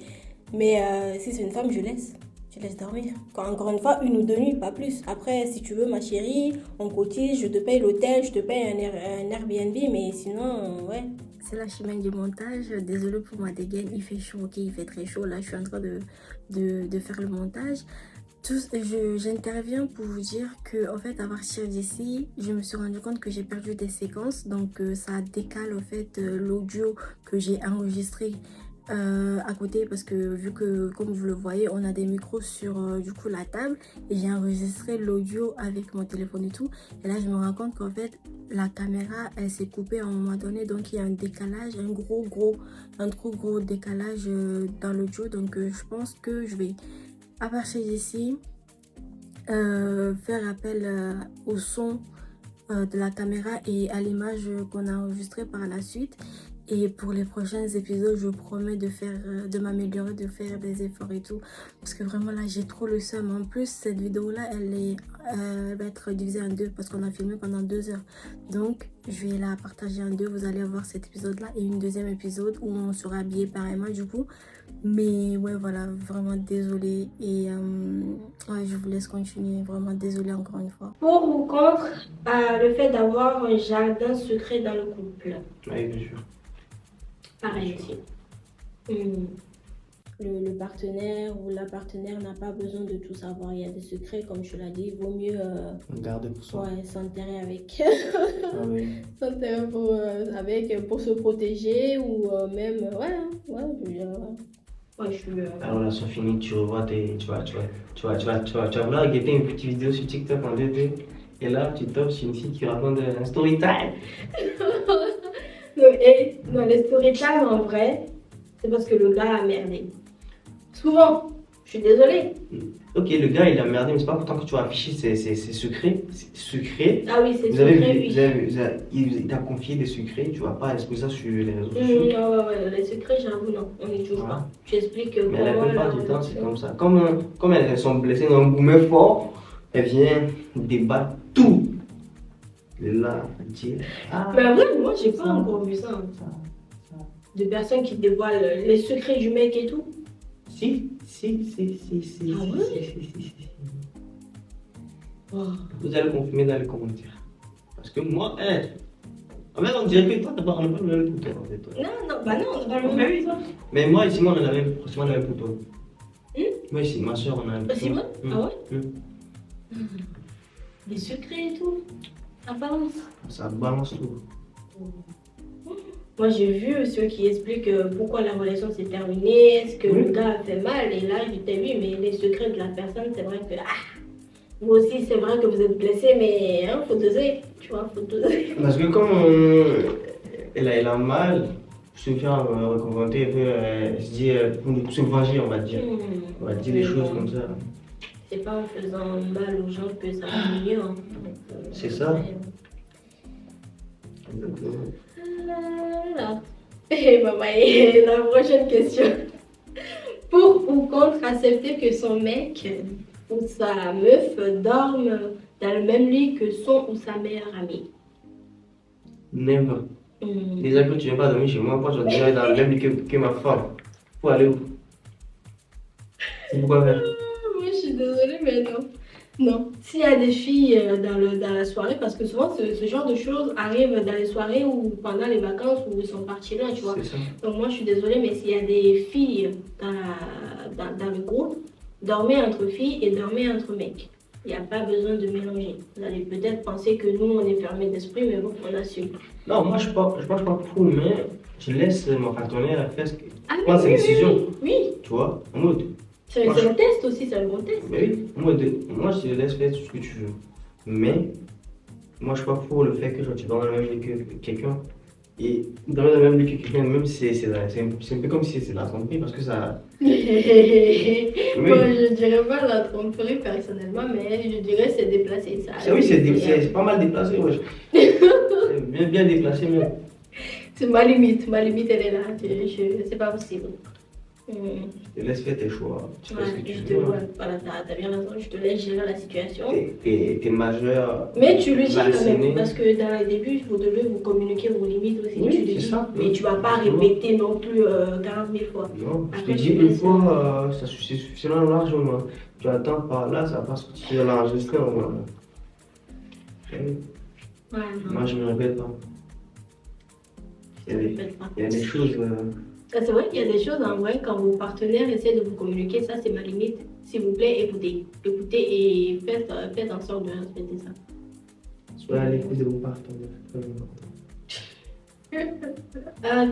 Mais si c'est une femme, je laisse dormir. Encore une fois, 1 ou 2 nuits, pas plus. Après, si tu veux, ma chérie, on cotise, je te paye l'hôtel, je te paye un Airbnb, mais sinon, ouais. C'est la chimère du montage. Désolée pour ma dégaine, il fait chaud, ok, il fait très chaud. Là, je suis en train de faire le montage. J'interviens pour vous dire que, en fait, à partir d'ici, je me suis rendu compte que j'ai perdu des séquences. Donc, ça décale, en fait, l'audio que j'ai enregistré à côté, parce que vu que, comme vous le voyez, on a des micros sur du coup la table, et j'ai enregistré l'audio avec mon téléphone et tout, et là je me rends compte qu'en fait la caméra elle s'est coupée à un moment donné, donc il y a un décalage, un trop gros décalage dans l'audio. Donc je pense que je vais à partir d'ici faire appel au son de la caméra et à l'image qu'on a enregistrée par la suite. Et pour les prochains épisodes, je promets de m'améliorer, de faire des efforts et tout. Parce que vraiment là, j'ai trop le seum. En plus, cette vidéo-là, elle va être divisée en 2 parce qu'on a filmé pendant 2 heures. Donc, je vais la partager en 2. Vous allez avoir cet épisode-là et une deuxième épisode où on sera habillé pareillement du coup. Mais ouais, voilà, vraiment désolée. Et ouais, je vous laisse continuer. Vraiment désolée encore une fois. Pour ou contre le fait d'avoir un jardin secret dans le couple? Oui, bien sûr. Pareil aussi. Le partenaire ou la partenaire n'a pas besoin de tout savoir. Il y a des secrets, comme je l'ai dit. Il vaut mieux garder pour soi. Ouais, s'enterrer avec. Ah oui. S'enterrer pour se protéger ou même. Ouais, je veux dire. Ouais, je suis. La relation finie, tu revois tu vas vouloir guetter une petite vidéo sur TikTok en 2D. Et là, tu tombes sur une fille qui raconte un story time. Non, les story time en vrai, c'est parce que le gars a merdé. Souvent, je suis désolée. Ok, le gars il a merdé, mais c'est pas pourtant que tu vas afficher ses secrets. C'est secret. Ah oui, c'est Vous avez secret, vu, oui. il t'a confié des secrets, tu vas pas exposer ça sur les réseaux sociaux. Ouais, les secrets, j'avoue, non, on n'y touche Voilà. pas. Tu expliques Mais la comment plupart la du temps, c'est relation- comme ça. Comme elles sont blessées dans un boumet fort, elles viennent débattre tout. Là, dire. Ah, Mais après, moi, j'ai pas ça, encore vu ça, hein. ça, ça. De personnes qui dévoilent les secrets du mec et tout. Si. Ah ouais? Si. Oh. Vous allez confirmer dans les commentaires. Parce que moi, en fait, on dirait que toi, on n'a pas le même couteau. En fait, toi. Non, bah non, on n'a pas le Mais même oui. ça. Mais moi, ici, moi, on a forcément le même couteau. Hmm? Moi, ici, ma soeur, on a un couteau. Simone? Ah ouais? Hmm. Des secrets et tout. Ça balance. Ça balance tout. Moi, j'ai vu ceux qui expliquent pourquoi la relation s'est terminée, ce que Oui. le gars a fait mal. Et là, je t'ai vu, mais les secrets de la personne, c'est vrai que. Vous aussi, c'est vrai que vous êtes blessé, mais faut doser. Tu vois, faut doser. Parce que comme elle a mal, se faire reconfronter, elle se dit, pour se venger, on va dire. On va dire des choses comme ça. C'est pas en faisant mal aux gens que ça va mieux. Hein. C'est ça. Voilà. Et et la prochaine question. Pour ou contre accepter que son mec ou sa meuf dorme dans le même lit que son ou sa meilleure amie? Never. Déjà que tu viens pas dormir chez moi, pourquoi tu vas dormir dans le même lit que ma femme? Faut aller où? C'est pourquoi faire? Moi, je suis désolée, mais non. Non. S'il y a des filles dans la soirée, parce que souvent ce genre de choses arrivent dans les soirées ou pendant les vacances où ils sont partis loin, tu vois. C'est ça. Donc moi, je suis désolée, mais s'il y a des filles dans le groupe, dormez entre filles et dormez entre mecs. Il n'y a pas besoin de mélanger. Vous allez peut-être penser que nous, on est fermé d'esprit, mais bon, on assume. Non, moi je pense pas pour, mais je laisse mon partenaire faire ce que. Ah, Prendre ses décisions. Oui, Tu vois, en mode. c'est Moi, un test aussi, c'est un bon test. Mais oui, moi je te laisse faire tout ce que tu veux. Mais moi je suis pas pour le fait que genre, tu dors dans le même lit que quelqu'un. Et dans le même lit que quelqu'un, même si c'est un peu comme si c'est la tromperie parce que ça. Moi, je dirais pas la tromperie personnellement, mais je dirais c'est déplacé. Ça Oui, c'est pas mal déplacé, ouais. C'est bien déplacé, mais. C'est ma limite elle est là. C'est pas possible. Je te laisse faire tes choix. Tu fais ce que tu Je te veux. vois, voilà, t'as bien raison, je te laisse gérer la situation. T'es majeur. Mais tu le dis quand vacciné. même, parce que dans les débuts, vous devez vous communiquer vos limites aussi. Oui, tu le c'est dis. ça. Mais tu vas pas répéter non plus 40 000 fois. Non, je te Après, dis tu une laisses, fois, ça suffit suffisamment largement. Tu attends par là, ça passe sur l'enregistrement. Ouais, non, Moi, je ne me répète pas. je répète pas. Il y a des choses. C'est vrai qu'il y a des choses en vrai, quand vos partenaires essaient de vous communiquer, ça c'est ma limite. S'il vous plaît, écoutez. Écoutez et faites en sorte de respecter ça. Soyez à l'écoute de vos partenaires.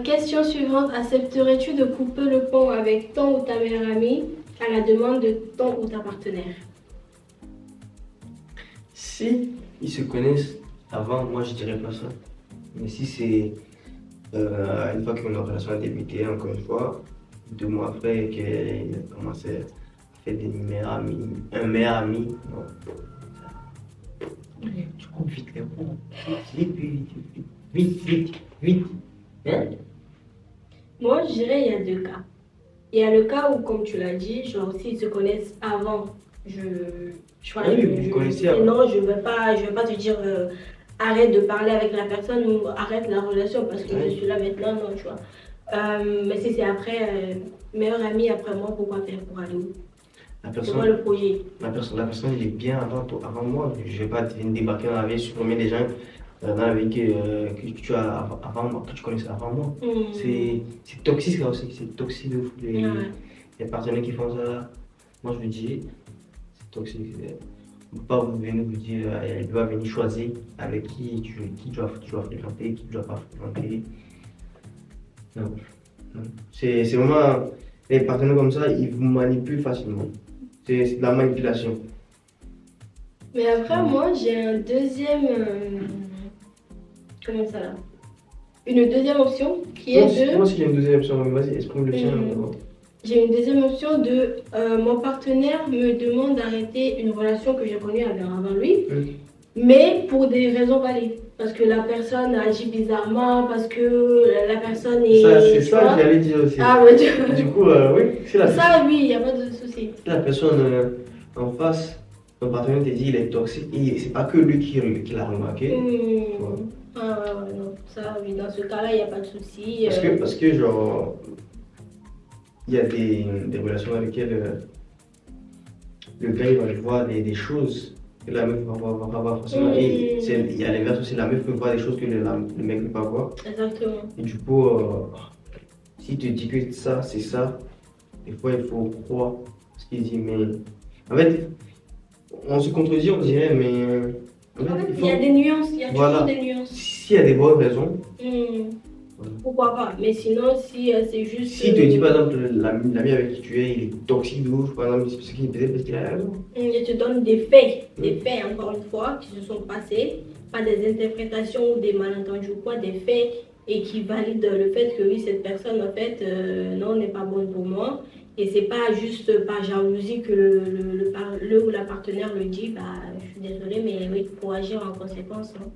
Question suivante. Accepterais-tu de couper le pont avec ton ou ta meilleure amie à la demande de ton ou ta partenaire? Si ils se connaissent avant, moi je dirais pas ça. Mais si c'est une fois que notre relation a débuté, encore une fois, 2 mois après qu'elle a commencé à faire des meilleurs amis, un meilleur ami, non. Tu coupes vite les ponts. Vite. Hein? Moi, je dirais il y a 2 cas. Il y a le cas où, comme tu l'as dit, genre s'ils se connaissent avant, vous connaissez avant. non, je vais pas te dire arrête de parler avec la personne ou arrête la relation parce que je suis là maintenant, non, tu vois. Mais si c'est après, meilleur ami après moi, pourquoi faire pour aller où? C'est quoi le projet? La personne il est bien avant moi. Je vais pas venir débarquer dans la vie, supprimer des gens dans la vie que tu as avant moi, que tu connaissais avant moi. C'est toxique ça aussi, c'est toxique de fou. Les partenaires qui font ça, moi je me dis, c'est toxique. On ne peut pas venir vous dire, elle doit venir choisir avec qui tu dois fréquenter, qui tu dois pas fréquenter. Non. C'est vraiment, les partenaires comme ça, ils vous manipulent facilement. C'est de la manipulation. Mais après, moi, j'ai un deuxième... comment ça là? une deuxième option qui est de... Moi aussi j'ai une deuxième option, mais vas-y, exprime le tien. J'ai une deuxième option de mon partenaire me demande d'arrêter une relation que j'ai connue avant lui, mais pour des raisons valides. Parce que la personne agit bizarrement, parce que la personne est... C'est ça que j'allais dire aussi. Ah ouais, du coup, oui, c'est la ça, oui, il n'y a pas de souci. Si la personne en face, ton partenaire te dit il est toxique, et c'est pas que lui qui l'a remarqué. Ah ouais, non. Ça, oui, dans ce cas-là, il n'y a pas de souci. Parce que genre, il y a des relations dans lesquelles le gars il va voir des choses que la meuf va voir forcément. Et il y a l'inverse aussi, la meuf peut voir des choses que le mec ne peut pas voir. Exactement. Et du coup, s'il te dit que ça, c'est ça, des fois il faut croire ce qu'il dit. Mais en fait, on se contredit, on dirait, mais. En fait, il y a des nuances, il y a toujours des nuances. S'il y a des bonnes raisons. Pourquoi pas? Mais sinon, si c'est juste. S'il te dit par exemple, l'ami avec qui tu es, il est toxique de ouf, par exemple, c'est ce qu'il peut-être parce qu'il a raison. Il te donne des faits, encore une fois, qui se sont passés, pas des interprétations ou des malentendus ou quoi, des faits et qui valident le fait que oui, cette personne en fait, non, n'est pas bonne pour moi. Et c'est pas juste par jalousie que le ou la partenaire le dit, bah, je suis désolée, mais oui, pour agir en conséquence. Hein.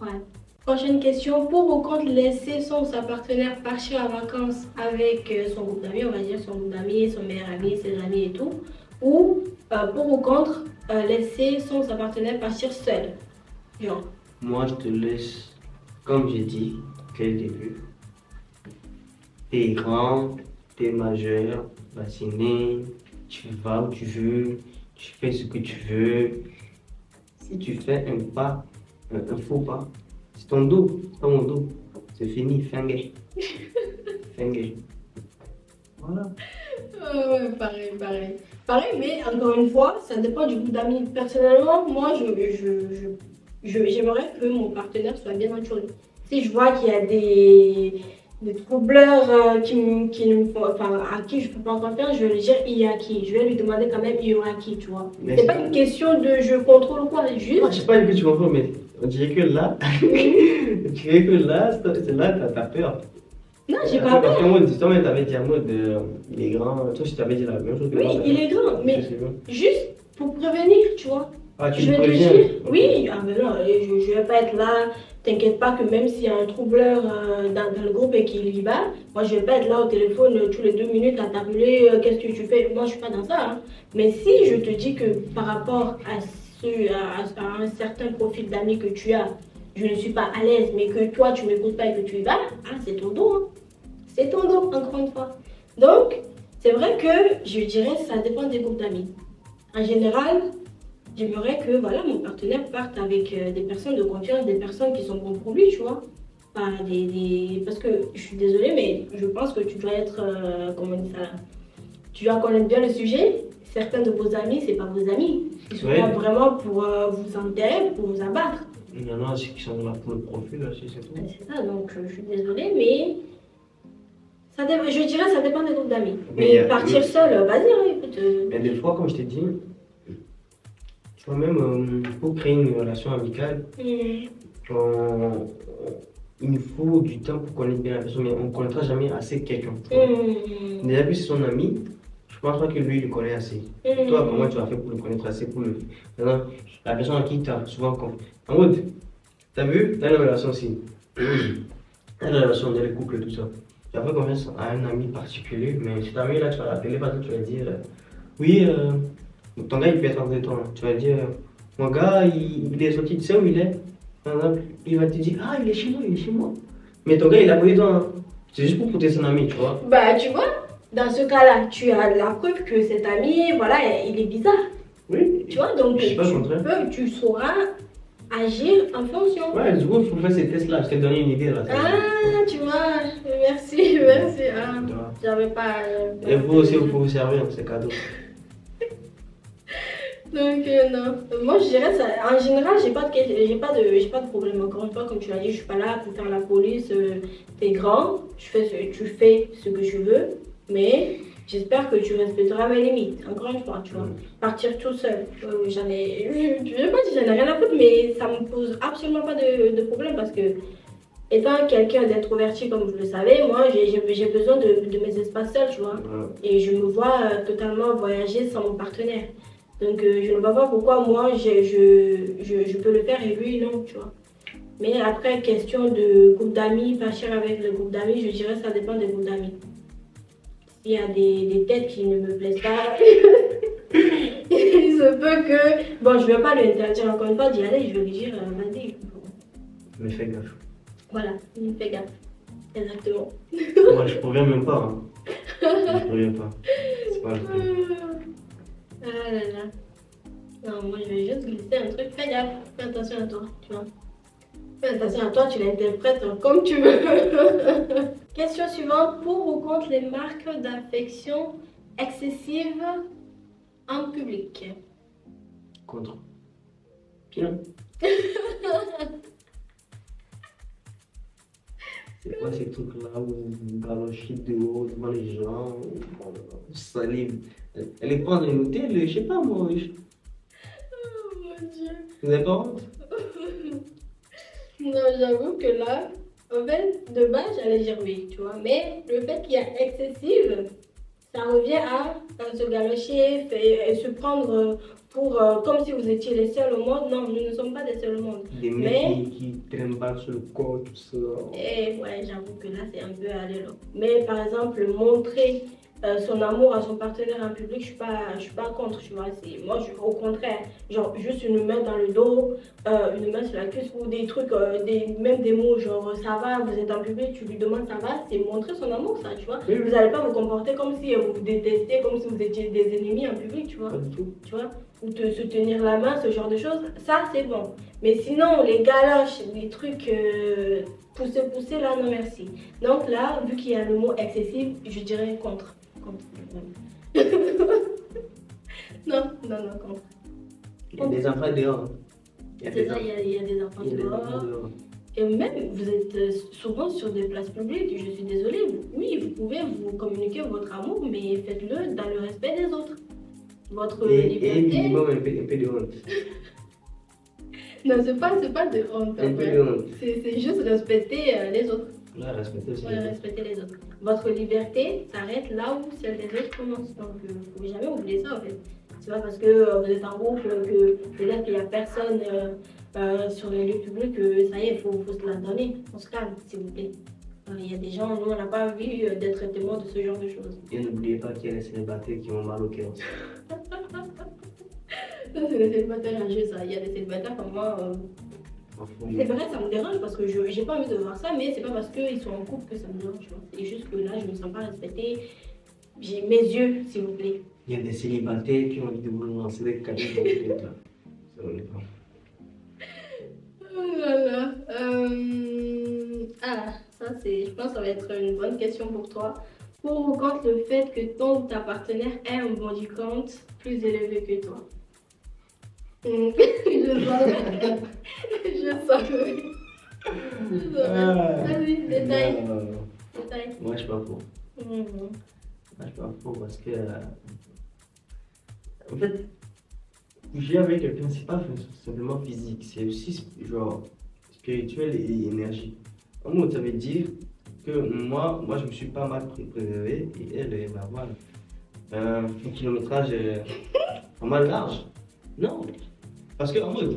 Ouais. Prochaine question, pour ou contre laisser son ou sa partenaire partir en vacances avec son groupe d'amis, on va dire son groupe d'amis, son meilleur ami, ses amis et tout, ou pour ou contre laisser son ou sa partenaire partir seul, genre. Moi, je te laisse, comme j'ai dit dès le début, t'es grand, t'es majeur, vacciné, tu vas où tu veux, tu fais ce que tu veux. Si tu fais un faux pas, c'est ton dos, c'est pas mon dos. C'est fini, fingé. Fingé. Voilà. Ouais, pareil. Pareil, mais encore une fois, ça dépend du groupe d'amis. Personnellement, moi, j'aimerais que mon partenaire soit bien entouré. Si je vois qu'il y a des troubleurs qui ne me font, enfin, à qui je ne peux pas confiance, je vais lui dire il y a qui. Je vais lui demander quand même il y aura qui, tu vois. C'est pas une question de je contrôle ou quoi, juste. Non, je sais pas que tu contrôles, mais on dirait que là, c'est là que t'as peur. Non, j'ai pas peur. Parce que moi, toi-même, t'avais dit en mode, il est grand. Toi, je t'avais dit la même chose que moi. Oui, il est grand, mais juste pour prévenir, tu vois. Ah, tu je me vais te préviens? dire, oui, ah, mais non, je vais pas être là. T'inquiète pas que même s'il y a un troubleur dans le groupe et qu'il y va, moi je vais pas être là au téléphone tous les 2 minutes à t'appeler, qu'est-ce que tu fais? Moi je suis pas dans ça. Hein. Mais si je te dis que par rapport à un certain profil d'amis que tu as, je ne suis pas à l'aise, mais que toi tu m'écoutes pas et que tu y vas, ah, c'est ton dos. Hein. C'est ton dos, encore une fois. Donc, c'est vrai que je dirais que ça dépend des groupes d'amis. En général, j'aimerais que voilà, mon partenaire parte avec des personnes de confiance, des personnes qui sont bonnes pour lui, tu vois. Pas Parce que je suis désolée, mais je pense que tu dois être, comment on dit ça là, tu dois connaître bien le sujet. Certains de vos amis, c'est pas vos amis. Ils sont là vraiment pour vous enterrer, pour vous abattre. Il y en a qui sont là pour le profil, c'est tout. C'est ça, donc je suis désolée, mais je dirais que ça dépend des groupes d'amis. Mais partir seul, vas-y, hein, écoute. Mais des fois, comme je t'ai dit, même pour créer une relation amicale, il nous faut du temps pour connaître bien la personne, mais on ne connaîtra jamais assez quelqu'un. Déjà, puis c'est son ami, je pense pas que lui, il le connaît assez. Toi, comment tu as fait pour le connaître assez pour le... Maintenant, la personne à qui tu as souvent confiance. En mode, tu as vu, dans une relation aussi, dans une relation, dans les couples, tout ça, tu as fait confiance à un ami particulier, mais cet ami là, tu vas l'appeler, par exemple, tu vas dire, oui, ton gars il peut être entre toi. Tu vas dire, mon gars il est sorti, tu sais où il est? Par exemple, il va te dire, ah il est chez moi. Mais ton gars il a pris toi. Hein. C'est juste pour protéger son ami, tu vois. Bah tu vois, dans ce cas-là, tu as la preuve que cet ami, voilà, il est bizarre. Oui. Tu vois, donc tu sauras agir en fonction. Ouais, du coup, il faut faire ces tests-là. Je t'ai donné une idée là. Ah, tu vois, merci. Ah, j'avais pas. Et vous aussi, vous pouvez vous servir, c'est cadeau. Donc non, moi je dirais ça. En général, j'ai pas de problème. Encore une fois, comme tu l'as dit, je suis pas là pour faire la police. T'es grand, tu fais ce que je veux, mais j'espère que tu respecteras mes limites. Encore une fois, tu vois, partir tout seul. Je vais pas dire j'en ai rien à foutre, mais ça me pose absolument pas de problème parce que étant quelqu'un d'introverti, comme vous le savez, moi, j'ai besoin de mes espaces seuls, tu vois. Et je me vois totalement voyager sans mon partenaire. Donc, je ne vois pas pourquoi moi, je peux le faire et lui, non, tu vois. Mais après, question de groupe d'amis, partir avec le groupe d'amis, je dirais que ça dépend des groupes d'amis. S'il y a des têtes qui ne me plaisent pas, il se peut que... Bon, je ne vais pas lui interdire encore une fois d'y aller, je vais lui dire, vas-y. Mais fais gaffe. Voilà, fais gaffe. Exactement. Moi, je préviens même pas. Hein. Je préviens pas. C'est pas le truc. Ah là là. Non, moi je vais juste glisser un truc. Fais gaffe, fais attention à toi, tu vois. Fais attention à toi, tu l'interprètes comme tu veux. Question suivante. Pour ou contre les marques d'affection excessives en public? Contre. Bien. C'est quoi ces trucs-là où vous galochez dehors devant les gens, vous salez. Elle est pas en hôtel, je sais pas moi. Oh mon Dieu. Vous n'avez pas honte? Non, j'avoue que là, en fait, de base, j'allais dire oui, tu vois. Mais le fait qu'il y a excessive, ça revient à se galocher et se prendre pour comme si vous étiez les seuls au monde. Non, nous ne sommes pas des seuls au monde. Des mecs qui traînent pas sur le corps, tout ça. Et ouais, j'avoue que là, c'est un peu aller là. Mais par exemple, montrer son amour à son partenaire en public, je suis pas contre, tu vois. Moi, au contraire, genre juste une main dans le dos, une main sur la cuisse ou des trucs, même des mots genre ça va, vous êtes en public, tu lui demandes ça va, c'est montrer son amour, ça, tu vois. Oui. Vous n'allez pas vous comporter comme si vous vous détestiez, comme si vous étiez des ennemis en public, tu vois. Pas du tout. Tu vois, ou se tenir la main, ce genre de choses, ça c'est bon. Mais sinon, les galoches, les trucs pousser là, non merci. Donc là, vu qu'il y a le mot excessif, je dirais contre. Non, contre. Il y a des enfants dehors. C'est ça, il y a des enfants dehors. Et même, vous êtes souvent sur des places publiques, je suis désolée. Oui, vous pouvez vous communiquer votre amour, mais faites-le dans le respect des autres. Votre liberté. Et minimum un peu de honte. Non, c'est pas de honte. Un peu de honte. C'est juste respecter les autres. Là, respecter aussi. Ouais, respecter les autres. Votre liberté s'arrête là où celle des autres commence. Donc, il ne faut jamais oublier ça en fait. C'est pas parce que vous êtes en groupe que peut-être qu'il n'y a personne sur les lieux publics que ça y est, il faut se la donner. On se calme, s'il vous plaît. Il y a des gens, nous, on n'a pas envie d'être témoins de ce genre de choses. Et n'oubliez pas qu'il y a des célibataires qui ont mal au cœur. Ça, c'est les célibataires âgés, ça. Il y a des célibataires comme moi. C'est vrai, ça me dérange parce que je n'ai pas envie de voir ça, mais c'est pas parce qu'ils sont en couple que ça me dérange. C'est juste que là, je ne me sens pas respectée. J'ai mes yeux, s'il vous plaît. Il y a des célibataires qui ont envie de vous lancer des cadeaux dans le tête là. Oh là là. Ah, ça c'est. Je pense que ça va être une bonne question pour toi. Pour ou contre le fait que ton ou ta partenaire ait un body count plus élevé que toi? Je savais. Je savais. Vas-y, détail. Détail. Moi, je suis pas pour. Moi, je suis pas pour parce que. En fait, coucher avec quelqu'un, c'est pas simplement physique, c'est aussi genre spirituel et énergie. En gros, ça veut dire que moi je me suis pas mal préservé et elle, bah voilà. Un kilométrage pas mal large. Non, parce que en mode,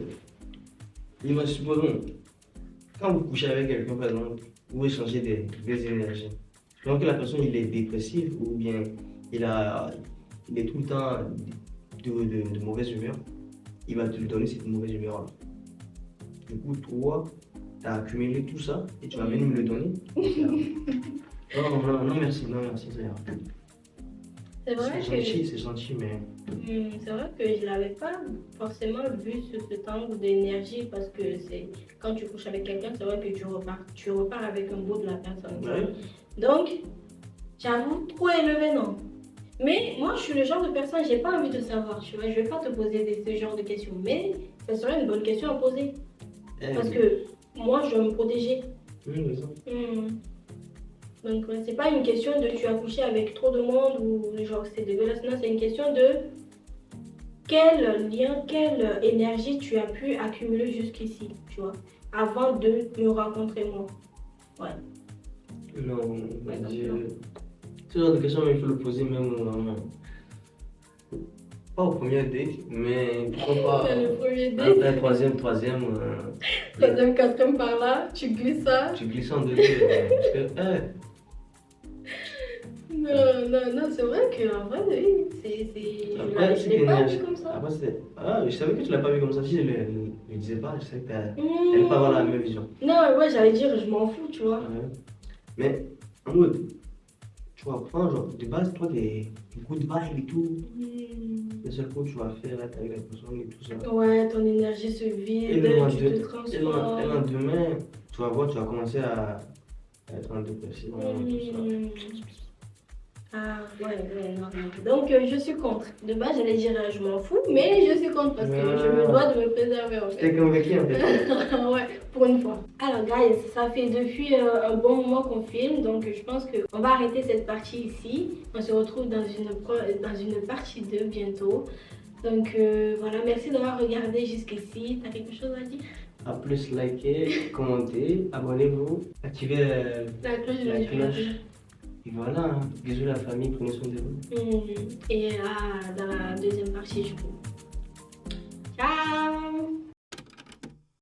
supposons, quand vous couchez avec quelqu'un, par exemple, vous échangez des énergies. Donc la personne il est dépressif ou bien il est tout le temps de mauvaise humeur, il va te donner cette mauvaise humeur là. Du coup, toi, tu as accumulé tout ça et tu vas venir me le donner. Non, merci, ça ira. C'est gentil, mais. C'est vrai que je ne l'avais pas forcément vu sur cet angle d'énergie parce que quand tu couches avec quelqu'un, c'est vrai que tu repars avec un bout de la personne. Ouais. Donc, j'avoue, trop élevé, non. Mais moi, je suis le genre de personne, j'ai pas envie de savoir, tu vois. Je vais pas te poser ce genre de questions, mais ça serait une bonne question à poser. Parce que moi, je veux me protéger. Oui, c'est ça. Donc, c'est pas une question de tu as couché avec trop de monde ou genre c'est dégueulasse. Non, c'est une question de quel lien, quelle énergie tu as pu accumuler jusqu'ici, tu vois, avant de me rencontrer moi. Non, ce genre de question, il faut le poser même pas au premier date, mais pourquoi pas Le premier date, après troisième, troisième, quatrième par là, tu glisses ça. tu glisses en deux, parce que, Non, c'est vrai qu'en vrai, oui, après, je l'ai pas vu comme ça. Après, je savais que tu l'as pas vu comme ça. Si je le disais pas, je savais qu'elle n'allait pas avoir la même vision. Non, ouais, j'allais dire, je m'en fous, tu vois. Ouais. Mais, en mode, tu vois, genre, de base, toi, t'es good vibe et tout. Le seul coup que tu vas faire, là, t'es avec la personne et tout ça. Ouais, ton énergie se vide, Et tu te le transformes. lendemain, tu vas voir, tu vas commencer à être en dépression, tout ça. Ah, ouais, non. Donc, je suis contre. De base, j'allais dire, je m'en fous, mais je suis contre parce que je me dois de me préserver, en fait. T'es convaincu, en fait. Ouais, pour une fois. Alors, guys, ça fait depuis un bon moment qu'on filme, donc je pense qu'on va arrêter cette partie ici. On se retrouve dans une partie 2 bientôt. Donc, voilà, merci d'avoir regardé jusqu'ici. T'as quelque chose à dire? À plus, likez, commentez, abonnez-vous, activez La cloche de la cloche. notification. Et voilà, hein. Bisous la famille, prenez soin de vous. Et dans la deuxième partie, je vous. Ciao!